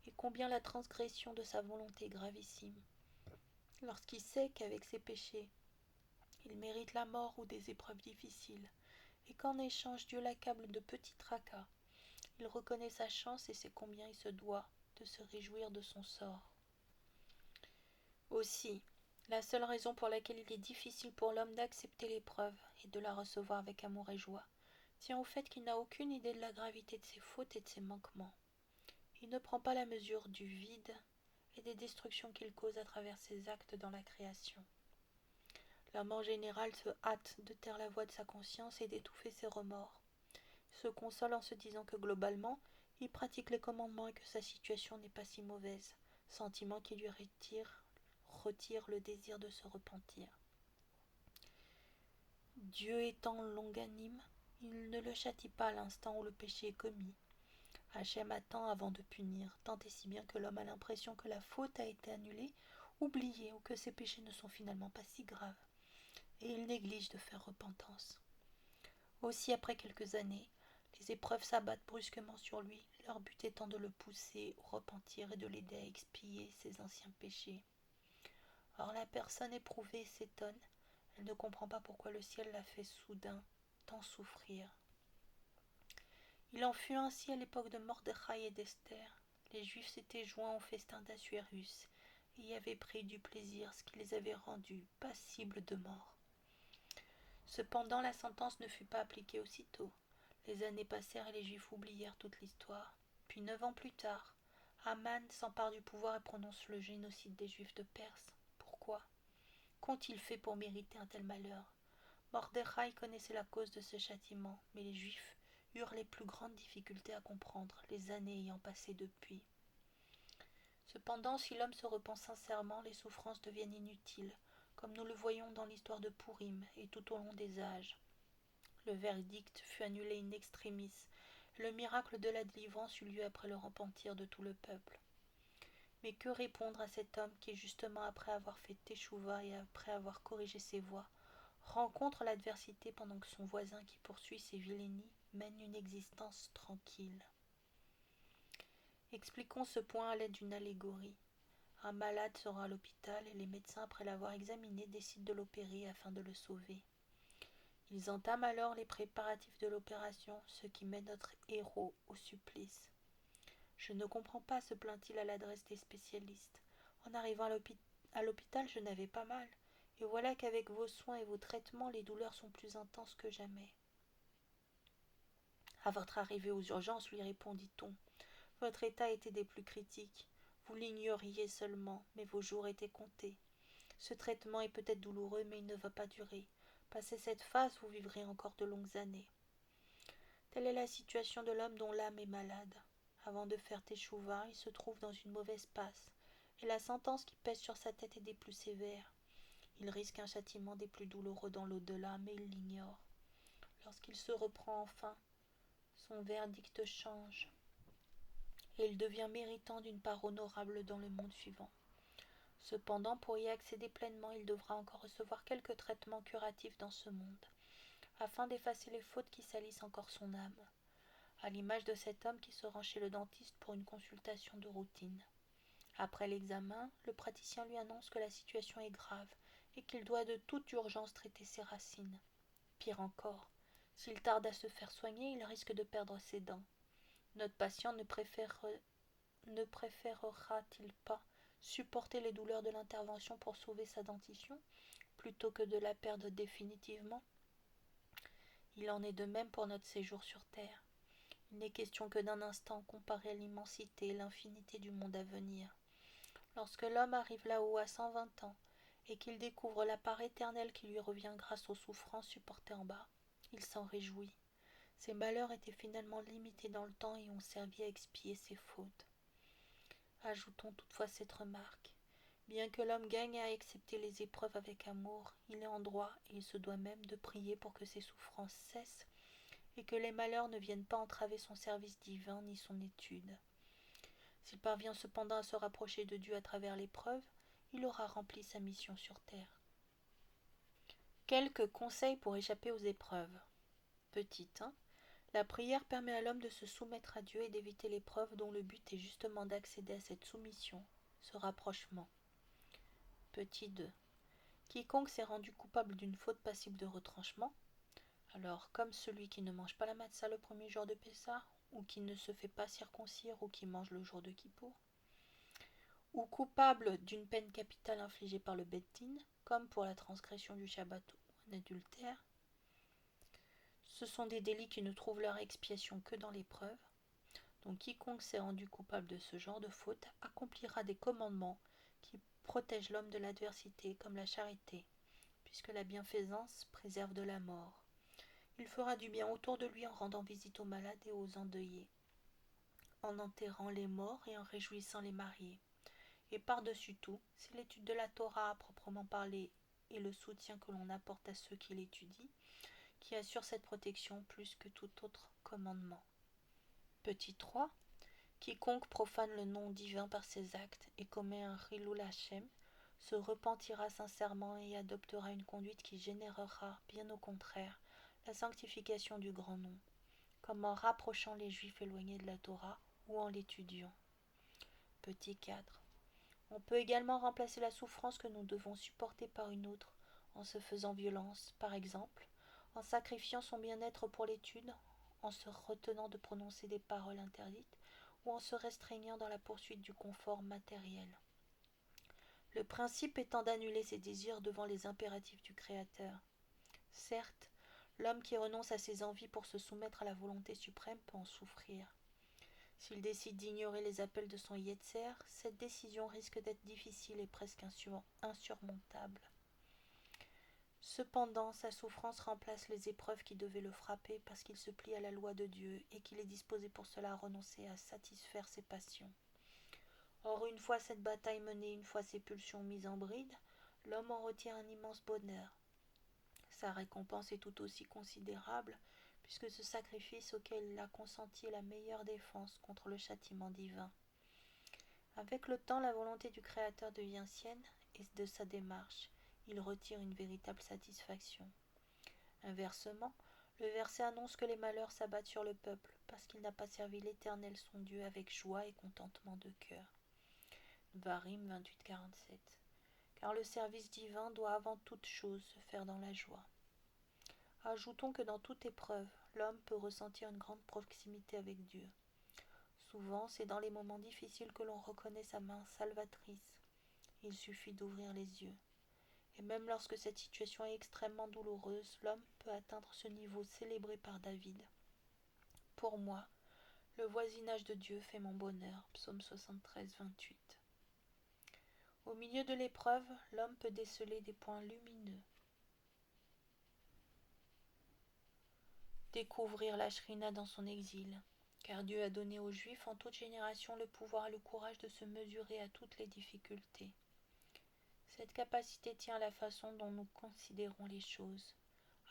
et combien la transgression de sa volonté est gravissime, lorsqu'il sait qu'avec ses péchés, il mérite la mort ou des épreuves difficiles, et qu'en échange Dieu l'accable de petits tracas, il reconnaît sa chance et sait combien il se doit de se réjouir de son sort. Aussi, la seule raison pour laquelle il est difficile pour l'homme d'accepter l'épreuve et de la recevoir avec amour et joie tient au fait qu'il n'a aucune idée de la gravité de ses fautes et de ses manquements. Il ne prend pas la mesure du vide et des destructions qu'il cause à travers ses actes dans la création. L'homme en général se hâte de taire la voix de sa conscience et d'étouffer ses remords. Il se console en se disant que globalement, il pratique les commandements et que sa situation n'est pas si mauvaise, sentiment qui lui retire le désir de se repentir. Dieu étant longanime, il ne le châtie pas à l'instant où le péché est commis. Hachem attend avant de punir, tant et si bien que l'homme a l'impression que la faute a été annulée, oubliée ou que ses péchés ne sont finalement pas si graves, et il néglige de faire repentance. Aussi, après quelques années, les épreuves s'abattent brusquement sur lui, leur but étant de le pousser au repentir et de l'aider à expier ses anciens péchés. Or la personne éprouvée s'étonne, elle ne comprend pas pourquoi le ciel l'a fait soudain tant souffrir. Il en fut ainsi à l'époque de Mordechai et d'Esther. Les Juifs s'étaient joints au festin d'Assuérus et y avaient pris du plaisir, ce qui les avait rendus passibles de mort. Cependant, la sentence ne fut pas appliquée aussitôt. Les années passèrent et les Juifs oublièrent toute l'histoire. Puis 9 ans plus tard, Haman s'empare du pouvoir et prononce le génocide des Juifs de Perse. Pourquoi? Qu'ont-ils fait pour mériter un tel malheur? Mordechai connaissait la cause de ce châtiment, mais les Juifs eurent les plus grandes difficultés à comprendre, les années ayant passé depuis. Cependant, si l'homme se repent sincèrement, les souffrances deviennent inutiles, comme nous le voyons dans l'histoire de Pourim et tout au long des âges. Le verdict fut annulé in extremis. Le miracle de la délivrance eut lieu après le repentir de tout le peuple. Mais que répondre à cet homme qui, justement après avoir fait teshuva et après avoir corrigé ses voies, rencontre l'adversité pendant que son voisin qui poursuit ses vilainies mène une existence tranquille? Expliquons ce point à l'aide d'une allégorie. Un malade sera à l'hôpital et les médecins, après l'avoir examiné, décident de l'opérer afin de le sauver. Ils entament alors les préparatifs de l'opération, ce qui met notre héros au supplice. « Je ne comprends pas, se plaint-il à l'adresse des spécialistes. En arrivant à l'hôpital, je n'avais pas mal, et voilà qu'avec vos soins et vos traitements, les douleurs sont plus intenses que jamais. » À votre arrivée aux urgences, lui répondit-on, votre état était des plus critiques. Vous l'ignoriez seulement, mais vos jours étaient comptés. Ce traitement est peut-être douloureux, mais il ne va pas durer. Passé cette phase, vous vivrez encore de longues années. Telle est la situation de l'homme dont l'âme est malade. Avant de faire teshuva, il se trouve dans une mauvaise passe, et la sentence qui pèse sur sa tête est des plus sévères. Il risque un châtiment des plus douloureux dans l'au-delà, mais il l'ignore. Lorsqu'il se reprend enfin, son verdict change, et il devient méritant d'une part honorable dans le monde suivant. Cependant, pour y accéder pleinement, il devra encore recevoir quelques traitements curatifs dans ce monde, afin d'effacer les fautes qui salissent encore son âme, à l'image de cet homme qui se rend chez le dentiste pour une consultation de routine. Après l'examen, le praticien lui annonce que la situation est grave et qu'il doit de toute urgence traiter ses racines. Pire encore, s'il tarde à se faire soigner, il risque de perdre ses dents. Notre patient ne préférera-t-il pas supporter les douleurs de l'intervention pour sauver sa dentition, plutôt que de la perdre définitivement? Il en est de même pour notre séjour sur Terre. Il n'est question que d'un instant comparé à l'immensité et l'infinité du monde à venir. Lorsque l'homme arrive là-haut à 120 ans, et qu'il découvre la part éternelle qui lui revient grâce aux souffrances supportées en bas, il s'en réjouit. Ses malheurs étaient finalement limités dans le temps et ont servi à expier ses fautes. Ajoutons toutefois cette remarque. Bien que l'homme gagne à accepter les épreuves avec amour, il est en droit, et il se doit même, de prier pour que ses souffrances cessent et que les malheurs ne viennent pas entraver son service divin ni son étude. S'il parvient cependant à se rapprocher de Dieu à travers l'épreuve, il aura rempli sa mission sur terre. Quelques conseils pour échapper aux épreuves. Petit 1. La prière permet à l'homme de se soumettre à Dieu et d'éviter l'épreuve dont le but est justement d'accéder à cette soumission, ce rapprochement. Petit 2. Quiconque s'est rendu coupable d'une faute passible de retranchement, alors comme celui qui ne mange pas la matzah le premier jour de Pessah, ou qui ne se fait pas circoncire ou qui mange le jour de Kippour, ou coupable d'une peine capitale infligée par le Beth Din, comme pour la transgression du Shabbat ou un adultère, ce sont des délits qui ne trouvent leur expiation que dans l'épreuve. Donc quiconque s'est rendu coupable de ce genre de faute accomplira des commandements qui protègent l'homme de l'adversité comme la charité, puisque la bienfaisance préserve de la mort. Il fera du bien autour de lui en rendant visite aux malades et aux endeuillés, en enterrant les morts et en réjouissant les mariés. Et par-dessus tout, c'est l'étude de la Torah à proprement parler et le soutien que l'on apporte à ceux qui l'étudient qui assure cette protection plus que tout autre commandement. Petit 3. Quiconque profane le nom divin par ses actes et commet un Chilul Hashem se repentira sincèrement et adoptera une conduite qui générera, bien au contraire, la sanctification du grand nom, comme en rapprochant les Juifs éloignés de la Torah ou en l'étudiant. Petit 4. On peut également remplacer la souffrance que nous devons supporter par une autre, en se faisant violence, par exemple, en sacrifiant son bien-être pour l'étude, en se retenant de prononcer des paroles interdites, ou en se restreignant dans la poursuite du confort matériel. Le principe étant d'annuler ses désirs devant les impératifs du Créateur. Certes, l'homme qui renonce à ses envies pour se soumettre à la volonté suprême peut en souffrir. S'il décide d'ignorer les appels de son Yetzer, cette décision risque d'être difficile et presque insurmontable. Cependant, sa souffrance remplace les épreuves qui devaient le frapper parce qu'il se plie à la loi de Dieu et qu'il est disposé pour cela à renoncer à satisfaire ses passions. Or, une fois cette bataille menée, une fois ses pulsions mises en bride, l'homme en retire un immense bonheur. Sa récompense est tout aussi considérable puisque ce sacrifice auquel il a consenti est la meilleure défense contre le châtiment divin. Avec le temps, la volonté du Créateur devient sienne et de sa démarche, il retire une véritable satisfaction. Inversement, le verset annonce que les malheurs s'abattent sur le peuple parce qu'il n'a pas servi l'Éternel son Dieu avec joie et contentement de cœur. Varim 28-47. Car le service divin doit avant toute chose se faire dans la joie. Ajoutons que dans toute épreuve, l'homme peut ressentir une grande proximité avec Dieu. Souvent, c'est dans les moments difficiles que l'on reconnaît sa main salvatrice. Il suffit d'ouvrir les yeux. Et même lorsque cette situation est extrêmement douloureuse, l'homme peut atteindre ce niveau célébré par David. pour moi. Le voisinage de Dieu fait mon bonheur. Psaume 73, 28. Au milieu de l'épreuve, l'homme peut déceler des points lumineux. Découvrir la shrina dans son exil, car Dieu a donné aux Juifs en toute génération le pouvoir et le courage de se mesurer à toutes les difficultés. Cette capacité tient à la façon dont nous considérons les choses.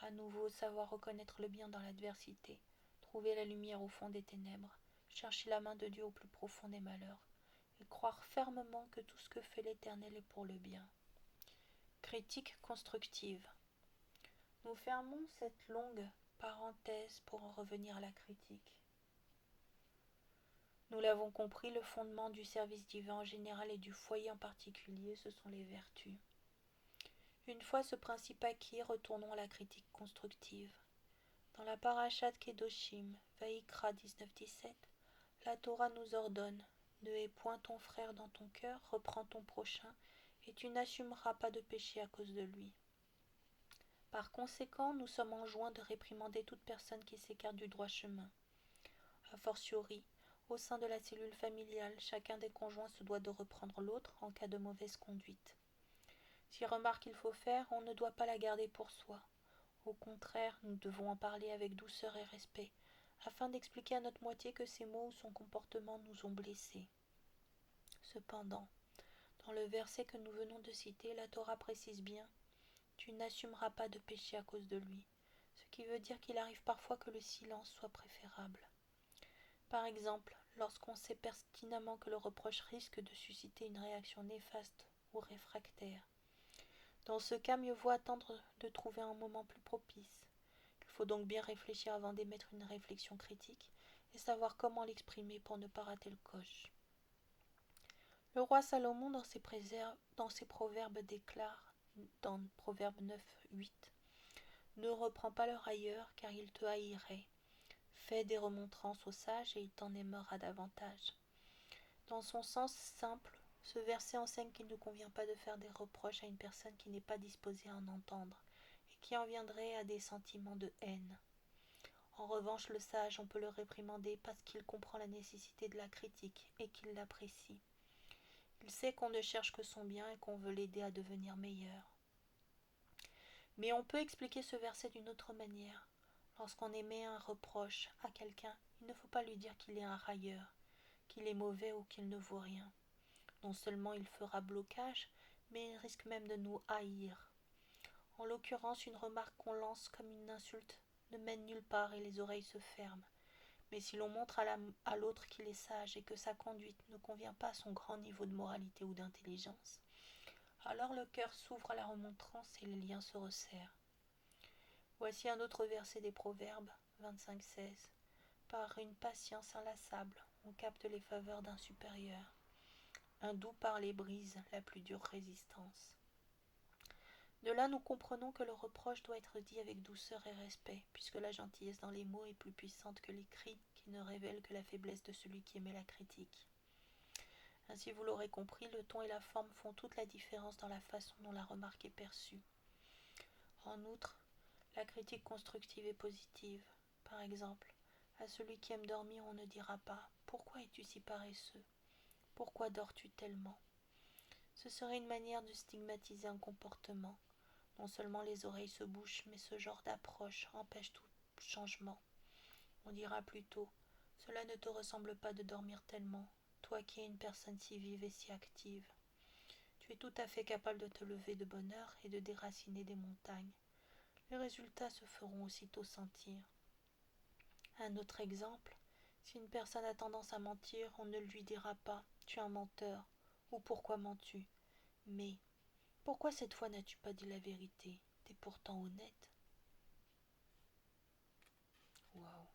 À nouveau, savoir reconnaître le bien dans l'adversité, trouver la lumière au fond des ténèbres, chercher la main de Dieu au plus profond des malheurs, et croire fermement que tout ce que fait l'Éternel est pour le bien. Critique constructive. Nous fermons cette longue parenthèse pour en revenir à la critique. Nous l'avons compris, le fondement du service divin en général et du foyer en particulier, ce sont les vertus. Une fois ce principe acquis, retournons à la critique constructive. Dans la Parashat Kedoshim, Vaïkra 19-17, la Torah nous ordonne « Ne hais point ton frère dans ton cœur, reprends ton prochain, et tu n'assumeras pas de péché à cause de lui. » Par conséquent, nous sommes enjoints de réprimander toute personne qui s'écarte du droit chemin. A fortiori, au sein de la cellule familiale, chacun des conjoints se doit de reprendre l'autre en cas de mauvaise conduite. Si remarque il faut faire, on ne doit pas la garder pour soi. Au contraire, nous devons en parler avec douceur et respect, afin d'expliquer à notre moitié que ses mots ou son comportement nous ont blessés. Cependant, dans le verset que nous venons de citer, la Torah précise bien « Tu n'assumeras pas de péché à cause de lui », ce qui veut dire qu'il arrive parfois que le silence soit préférable. Par exemple, lorsqu'on sait pertinemment que le reproche risque de susciter une réaction néfaste ou réfractaire. Dans ce cas, mieux vaut attendre de trouver un moment plus propice. Il faut donc bien réfléchir avant d'émettre une réflexion critique et savoir comment l'exprimer pour ne pas rater le coche. Le roi Salomon, dans ses proverbes, déclare, dans Proverbe 9, 8, « Ne reprends pas le railleur, car il te haïrait. Fais des remontrances aux sages et il t'en aimera davantage. » Dans son sens simple, ce verset enseigne qu'il ne convient pas de faire des reproches à une personne qui n'est pas disposée à en entendre et qui en viendrait à des sentiments de haine. En revanche, le sage, on peut le réprimander parce qu'il comprend la nécessité de la critique et qu'il l'apprécie. Il sait qu'on ne cherche que son bien et qu'on veut l'aider à devenir meilleur. Mais on peut expliquer ce verset d'une autre manière. Lorsqu'on émet un reproche à quelqu'un, il ne faut pas lui dire qu'il est un railleur, qu'il est mauvais ou qu'il ne vaut rien. Non seulement il fera blocage, mais il risque même de nous haïr. En l'occurrence, une remarque qu'on lance comme une insulte ne mène nulle part et les oreilles se ferment. Mais si l'on montre à l'autre qu'il est sage et que sa conduite ne convient pas à son grand niveau de moralité ou d'intelligence, alors le cœur s'ouvre à la remontrance et les liens se resserrent. Voici un autre verset des Proverbes 25-16. Par une patience inlassable, on capte les faveurs d'un supérieur. Un doux parler brise la plus dure résistance. De là, nous comprenons que le reproche doit être dit avec douceur et respect, puisque la gentillesse dans les mots est plus puissante que les cris qui ne révèlent que la faiblesse de celui qui émet la critique. Ainsi, vous l'aurez compris, le ton et la forme font toute la différence dans la façon dont la remarque est perçue. En outre, la critique constructive est positive. Par exemple, à celui qui aime dormir, on ne dira pas « Pourquoi es-tu si paresseux ? Pourquoi dors-tu tellement ?» Ce serait une manière de stigmatiser un comportement. Non seulement les oreilles se bouchent, mais ce genre d'approche empêche tout changement. On dira plutôt « Cela ne te ressemble pas de dormir tellement, toi qui es une personne si vive et si active. Tu es tout à fait capable de te lever de bonne heure et de déraciner des montagnes. Les résultats se feront aussitôt sentir. » Un autre exemple, si une personne a tendance à mentir, on ne lui dira pas « Tu es un menteur » ou « Pourquoi mens-tu ?» mais « Pourquoi cette fois n'as-tu pas dit la vérité ? T'es pourtant honnête. » Waouh.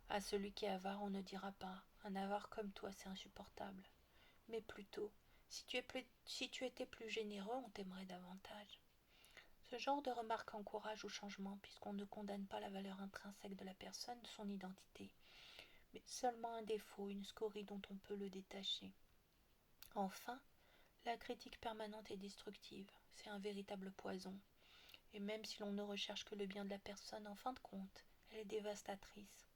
À celui qui est avare, on ne dira pas « Un avare comme toi, c'est insupportable », mais plutôt « Si tu étais plus généreux, on t'aimerait davantage. » Ce genre de remarque encourage au changement puisqu'on ne condamne pas la valeur intrinsèque de la personne, son identité, mais seulement un défaut, une scorie dont on peut le détacher. Enfin, La critique permanente est destructive, c'est un véritable poison. Et même si l'on ne recherche que le bien de la personne, en fin de compte, elle est dévastatrice.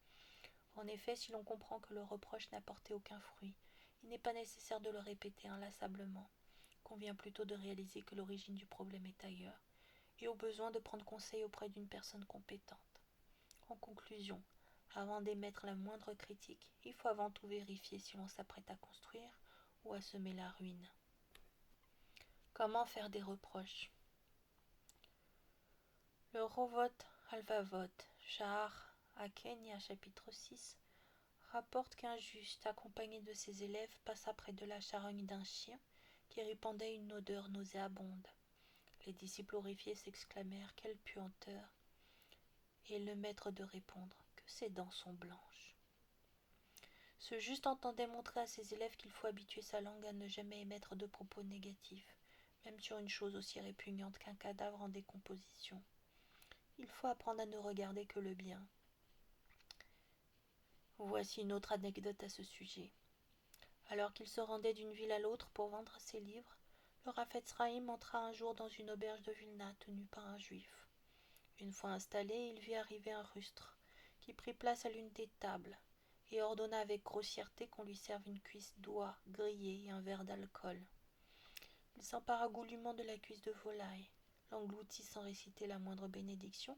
En effet, si l'on comprend que le reproche n'a porté aucun fruit, il n'est pas nécessaire de le répéter inlassablement. Il convient plutôt de réaliser que l'origine du problème est ailleurs, et au besoin de prendre conseil auprès d'une personne compétente. En conclusion, avant d'émettre la moindre critique, il faut avant tout vérifier si l'on s'apprête à construire ou à semer la ruine. Comment faire des reproches? Le Rovot Halvavot, Shahar à Kenya, chapitre 6, rapporte qu'un juste, accompagné de ses élèves, passa près de la charogne d'un chien qui répandait une odeur nauséabonde. Les disciples horrifiés s'exclamèrent: quelle puanteur! Et le maître de répondre: que ses dents sont blanches. Ce juste entendait montrer à ses élèves qu'il faut habituer sa langue à ne jamais émettre de propos négatifs, même sur une chose aussi répugnante qu'un cadavre en décomposition. Il faut apprendre à ne regarder que le bien. Voici une autre anecdote à ce sujet. Alors qu'il se rendait d'une ville à l'autre pour vendre ses livres, le Rafetz Chaim entra un jour dans une auberge de Vilna tenue par un juif. Une fois installé, il vit arriver un rustre, qui prit place à l'une des tables, et ordonna avec grossièreté qu'on lui serve une cuisse d'oie grillée et un verre d'alcool. Il s'empara goulûment de la cuisse de volaille, l'engloutit sans réciter la moindre bénédiction,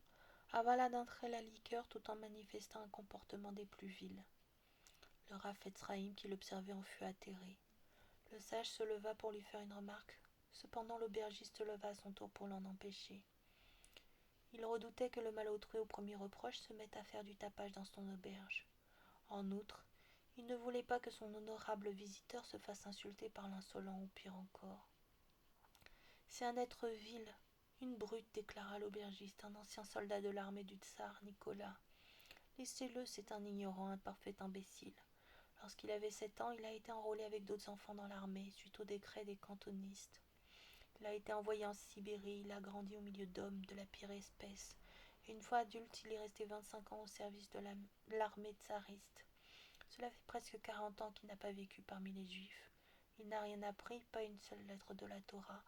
avala d'un trait la liqueur tout en manifestant un comportement des plus vils. Le Rafetz Chaim qui l'observait en fut atterré. Le sage se leva pour lui faire une remarque, cependant l'aubergiste se leva à son tour pour l'en empêcher. Il redoutait que le malotru au premier reproche se mette à faire du tapage dans son auberge. En outre, il ne voulait pas que son honorable visiteur se fasse insulter par l'insolent ou pire encore. C'est un être vil, une brute, déclara l'aubergiste, un ancien soldat de l'armée du tsar Nicolas. Laissez-le, c'est un ignorant, un parfait imbécile. Lorsqu'il avait 7 ans, il a été enrôlé avec d'autres enfants dans l'armée, suite au décret des cantonistes. Il a été envoyé en Sibérie, il a grandi au milieu d'hommes de la pire espèce. Et une fois adulte, il est resté 25 ans au service de l'armée tsariste. Cela fait presque 40 ans qu'il n'a pas vécu parmi les juifs. Il n'a rien appris, pas une seule lettre de la Torah.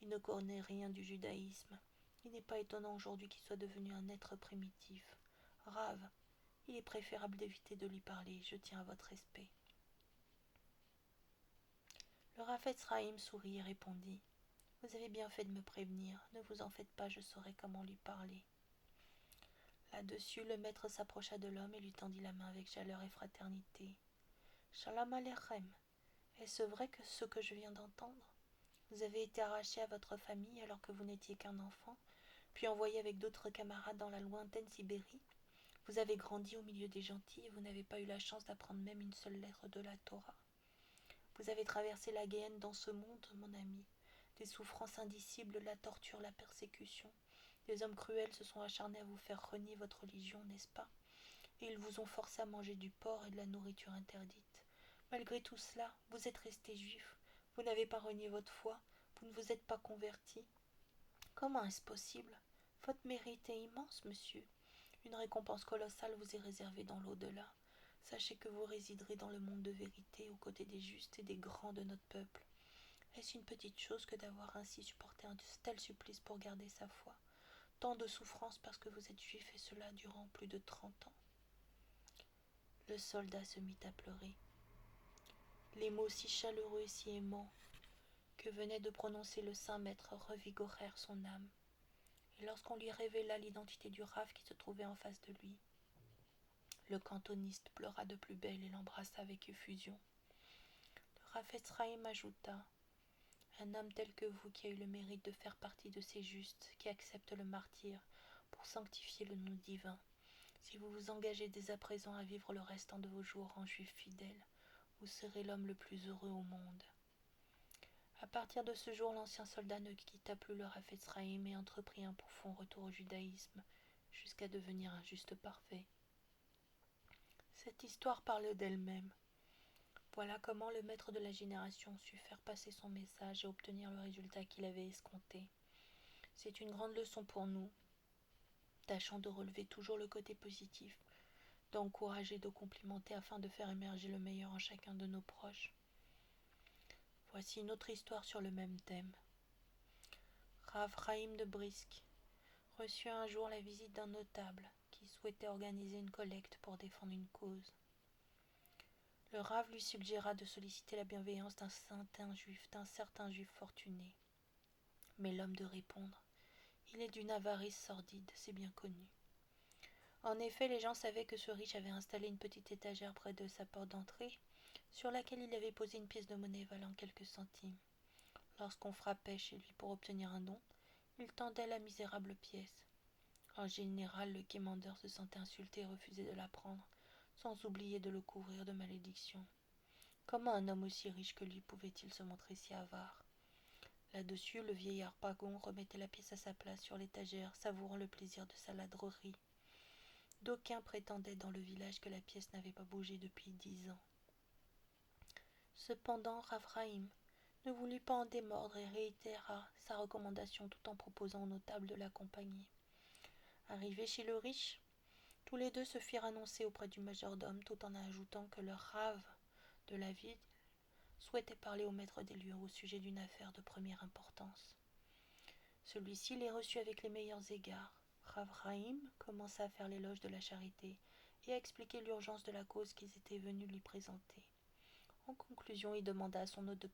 Il ne connaît rien du judaïsme. Il n'est pas étonnant aujourd'hui qu'il soit devenu un être primitif. Rave, il est préférable d'éviter de lui parler, je tiens à votre respect. Le Rafetz Chaim sourit et répondit: vous avez bien fait de me prévenir, ne vous en faites pas, je saurai comment lui parler. Là-dessus, le maître s'approcha de l'homme et lui tendit la main avec chaleur et fraternité. Shalom Aleichem, est-ce vrai que ce que je viens d'entendre? Vous avez été arraché à votre famille alors que vous n'étiez qu'un enfant, puis envoyé avec d'autres camarades dans la lointaine Sibérie. Vous avez grandi au milieu des gentils et vous n'avez pas eu la chance d'apprendre même une seule lettre de la Torah. Vous avez traversé la Guéhenne dans ce monde, mon ami. Des souffrances indicibles, la torture, la persécution. Des hommes cruels se sont acharnés à vous faire renier votre religion, n'est-ce pas? Et ils vous ont forcé à manger du porc et de la nourriture interdite. Malgré tout cela, vous êtes resté juif. Vous n'avez pas renié votre foi. Vous ne vous êtes pas converti. Comment est-ce possible? Votre mérite est immense, monsieur. Une récompense colossale vous est réservée dans l'au-delà. Sachez que vous résiderez dans le monde de vérité aux côtés des justes et des grands de notre peuple. Est-ce une petite chose que d'avoir ainsi supporté un tel supplice pour garder sa foi? Tant de souffrances parce que vous êtes juif et cela durant plus de 30 ans. Le soldat se mit à pleurer. Les mots si chaleureux et si aimants que venait de prononcer le saint maître revigorèrent son âme. Et lorsqu'on lui révéla l'identité du Rav qui se trouvait en face de lui, le cantoniste pleura de plus belle et l'embrassa avec effusion. Le Rafetz Chaim ajouta: un homme tel que vous qui a eu le mérite de faire partie de ces justes qui acceptent le martyre pour sanctifier le nom divin, si vous vous engagez dès à présent à vivre le restant de vos jours en juif fidèle, vous serez l'homme le plus heureux au monde. À partir de ce jour, l'ancien soldat ne quitta plus le Rafetz Chaim et entreprit un profond retour au judaïsme, jusqu'à devenir un juste parfait. Cette histoire parle d'elle-même. Voilà comment le maître de la génération sut faire passer son message et obtenir le résultat qu'il avait escompté. C'est une grande leçon pour nous. Tâchons de relever toujours le côté positif, d'encourager, de complimenter afin de faire émerger le meilleur en chacun de nos proches. Voici une autre histoire sur le même thème. Rav Chaim de Brisk reçut un jour la visite d'un notable qui souhaitait organiser une collecte pour défendre une cause. Le Rav lui suggéra de solliciter la bienveillance d'un certain juif fortuné. Mais l'homme de répondre « Il est d'une avarice sordide, c'est bien connu. » En effet, les gens savaient que ce riche avait installé une petite étagère près de sa porte d'entrée, sur laquelle il avait posé une pièce de monnaie valant quelques centimes. Lorsqu'on frappait chez lui pour obtenir un don, il tendait la misérable pièce. En général, le quémandeur se sentait insulté et refusait de la prendre, sans oublier de le couvrir de malédictions. Comment un homme aussi riche que lui pouvait-il se montrer si avare? Là-dessus, le vieillard Pagon remettait la pièce à sa place sur l'étagère, savourant le plaisir de sa ladrerie. D'aucuns prétendaient dans le village que la pièce n'avait pas bougé depuis 10 ans. Cependant, Rav Chaim ne voulut pas en démordre et réitéra sa recommandation tout en proposant aux notables de l'accompagner. Arrivés chez le riche, tous les deux se firent annoncer auprès du majordome tout en ajoutant que le Rav de la ville souhaitait parler au maître des lieux au sujet d'une affaire de première importance. Celui-ci les reçut avec les meilleurs égards. Rav Chaim commença à faire l'éloge de la charité et à expliquer l'urgence de la cause qu'ils étaient venus lui présenter. En conclusion, il demanda à son hôte de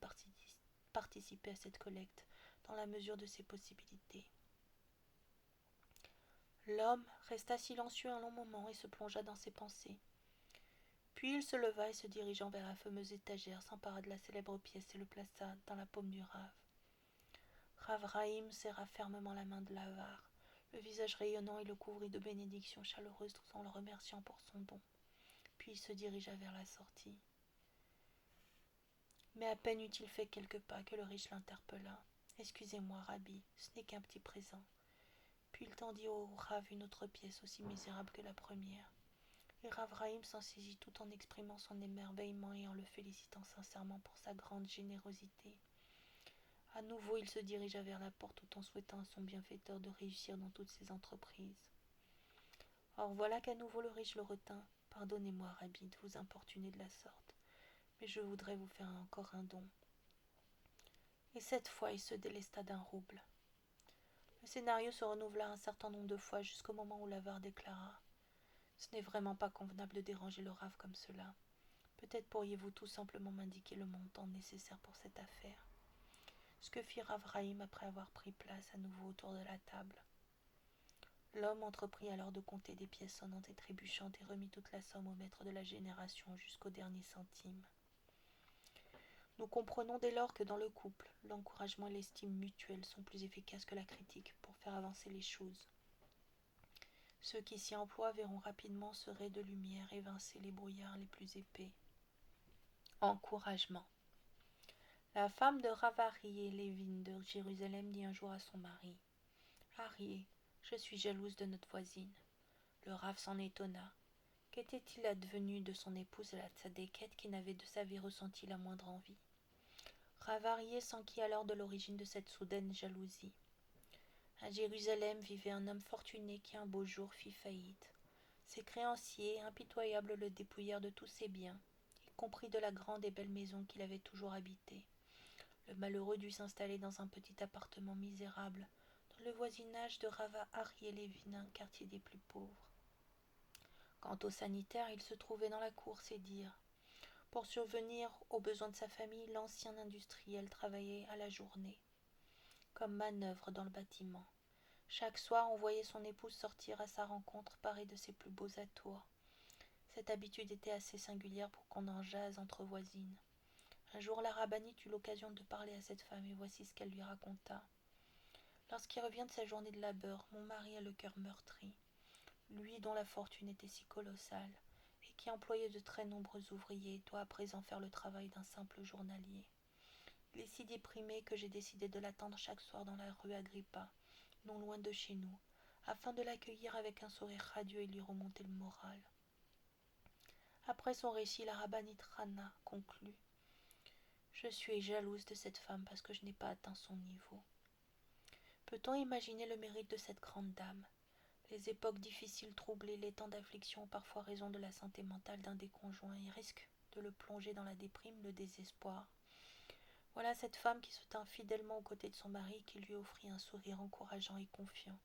participer à cette collecte dans la mesure de ses possibilités. L'homme resta silencieux un long moment et se plongea dans ses pensées. Puis il se leva et se dirigeant vers la fameuse étagère s'empara de la célèbre pièce et le plaça dans la paume du Rav. Rav Chaim serra fermement la main de l'avare, le visage rayonnant et le couvrit de bénédictions chaleureuses tout en le remerciant pour son don. Puis il se dirigea vers la sortie. Mais à peine eut-il fait quelques pas que le riche l'interpella. « Excusez-moi, Rabbi, ce n'est qu'un petit présent. » Puis il tendit au Rav une autre pièce aussi misérable que la première. Et Rav Chaim s'en saisit tout en exprimant son émerveillement et en le félicitant sincèrement pour sa grande générosité. À nouveau, il se dirigea vers la porte tout en souhaitant à son bienfaiteur de réussir dans toutes ses entreprises. Or voilà qu'à nouveau le riche le retint. « Pardonnez-moi, Rabbi, de vous importuner de la sorte, mais je voudrais vous faire encore un don. » Et cette fois, il se délesta d'un rouble. Le scénario se renouvela un certain nombre de fois jusqu'au moment où l'avare déclara « Ce n'est vraiment pas convenable de déranger le Rav comme cela. Peut-être pourriez-vous tout simplement m'indiquer le montant nécessaire pour cette affaire. » Ce que fit Rav Chaim après avoir pris place à nouveau autour de la table. L'homme entreprit alors de compter des pièces sonnantes et trébuchantes et remit toute la somme au maître de la génération jusqu'au dernier centime. Nous comprenons dès lors que dans le couple, l'encouragement et l'estime mutuelle sont plus efficaces que la critique pour faire avancer les choses. Ceux qui s'y emploient verront rapidement ce ray de lumière évincer les brouillards les plus épais. Encouragement. La femme de Rav Aryeh Levin de Jérusalem dit un jour à son mari « Aryeh, je suis jalouse de notre voisine. » Le Rav s'en étonna. Qu'était-il advenu de son épouse la tzadékette qui n'avait de sa vie ressenti la moindre envie? Rav Aryeh s'enquit alors de l'origine de cette soudaine jalousie. À Jérusalem vivait un homme fortuné qui un beau jour fit faillite. Ses créanciers, impitoyables, le dépouillèrent de tous ses biens, y compris de la grande et belle maison qu'il avait toujours habitée. Le malheureux dut s'installer dans un petit appartement misérable, dans le voisinage de Rav Aryeh Levin, un quartier des plus pauvres. Quant aux sanitaires, ils se trouvaient dans la cour, c'est dire. Pour survenir aux besoins de sa famille, l'ancien industriel travaillait à la journée, comme manœuvre dans le bâtiment. Chaque soir, on voyait son épouse sortir à sa rencontre, parée de ses plus beaux atours. Cette habitude était assez singulière pour qu'on en jase entre voisines. Un jour, la rabbinite eut l'occasion de parler à cette femme et voici ce qu'elle lui raconta. Lorsqu'il revient de sa journée de labeur, mon mari a le cœur meurtri. Lui dont la fortune était si colossale et qui employait de très nombreux ouvriers doit à présent faire le travail d'un simple journalier. Il est si déprimé que j'ai décidé de l'attendre chaque soir dans la rue Agrippa, non loin de chez nous, afin de l'accueillir avec un sourire radieux et lui remonter le moral. Après son récit, la rabbinite Rana conclut. Je suis jalouse de cette femme parce que je n'ai pas atteint son niveau. Peut-on imaginer le mérite de cette grande dame? Les époques difficiles, troublées, les temps d'affliction ont parfois raison de la santé mentale d'un des conjoints et risquent de le plonger dans la déprime, le désespoir. Voilà cette femme qui se tint fidèlement aux côtés de son mari et qui lui offrit un sourire encourageant et confiant,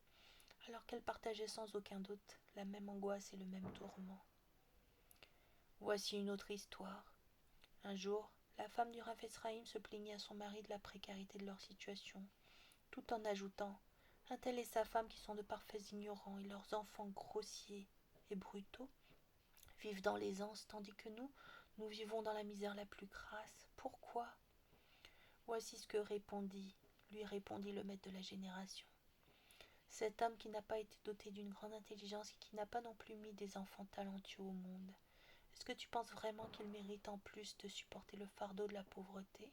alors qu'elle partageait sans aucun doute la même angoisse et le même tourment. Voici une autre histoire. Un jour, la femme du Rav Ephraïm se plaignit à son mari de la précarité de leur situation, tout en ajoutant « Un tel et sa femme qui sont de parfaits ignorants et leurs enfants grossiers et brutaux vivent dans l'aisance, tandis que nous vivons dans la misère la plus crasse. Pourquoi ?» Voici ce que lui répondit le maître de la génération. Cet homme qui n'a pas été doté d'une grande intelligence et qui n'a pas non plus mis des enfants talentueux au monde, est-ce que tu penses vraiment qu'il mérite en plus de supporter le fardeau de la pauvreté?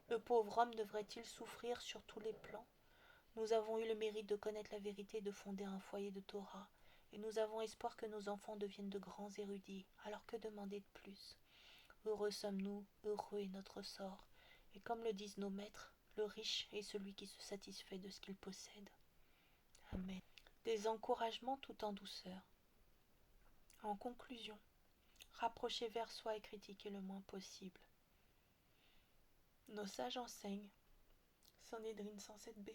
Le pauvre homme devrait-il souffrir sur tous les plans? Nous avons eu le mérite de connaître la vérité et de fonder un foyer de Torah, et nous avons espoir que nos enfants deviennent de grands érudits, alors que demander de plus? Heureux sommes-nous, heureux est notre sort, et comme le disent nos maîtres, le riche est celui qui se satisfait de ce qu'il possède. Amen. Des encouragements tout en douceur. En conclusion, rapprocher vers soi et critiquer le moins possible. Nos sages enseignent, Sanhédrin 107b,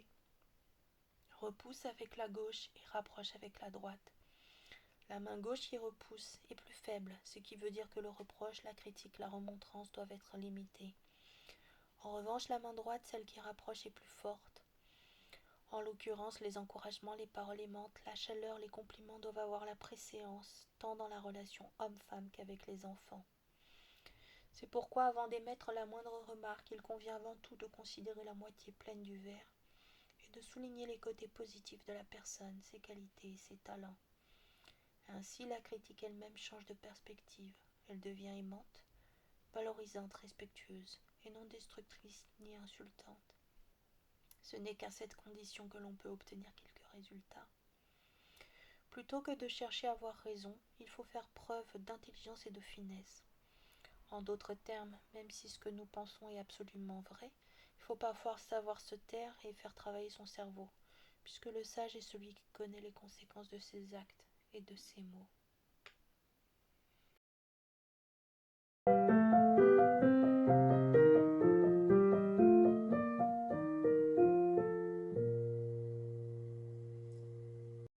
repousse avec la gauche et rapproche avec la droite. La main gauche qui repousse est plus faible, ce qui veut dire que le reproche, la critique, la remontrance doivent être limités. En revanche, la main droite, celle qui rapproche, est plus forte. En l'occurrence, les encouragements, les paroles aimantes, la chaleur, les compliments doivent avoir la préséance, tant dans la relation homme-femme qu'avec les enfants. C'est pourquoi, avant d'émettre la moindre remarque, il convient avant tout de considérer la moitié pleine du verre et de souligner les côtés positifs de la personne, ses qualités et ses talents. Ainsi, la critique elle-même change de perspective. Elle devient aimante, valorisante, respectueuse, et non destructrice ni insultante. Ce n'est qu'à cette condition que l'on peut obtenir quelques résultats. Plutôt que de chercher à avoir raison, il faut faire preuve d'intelligence et de finesse. En d'autres termes, même si ce que nous pensons est absolument vrai, il faut parfois savoir se taire et faire travailler son cerveau, puisque le sage est celui qui connaît les conséquences de ses actes et de ses mots.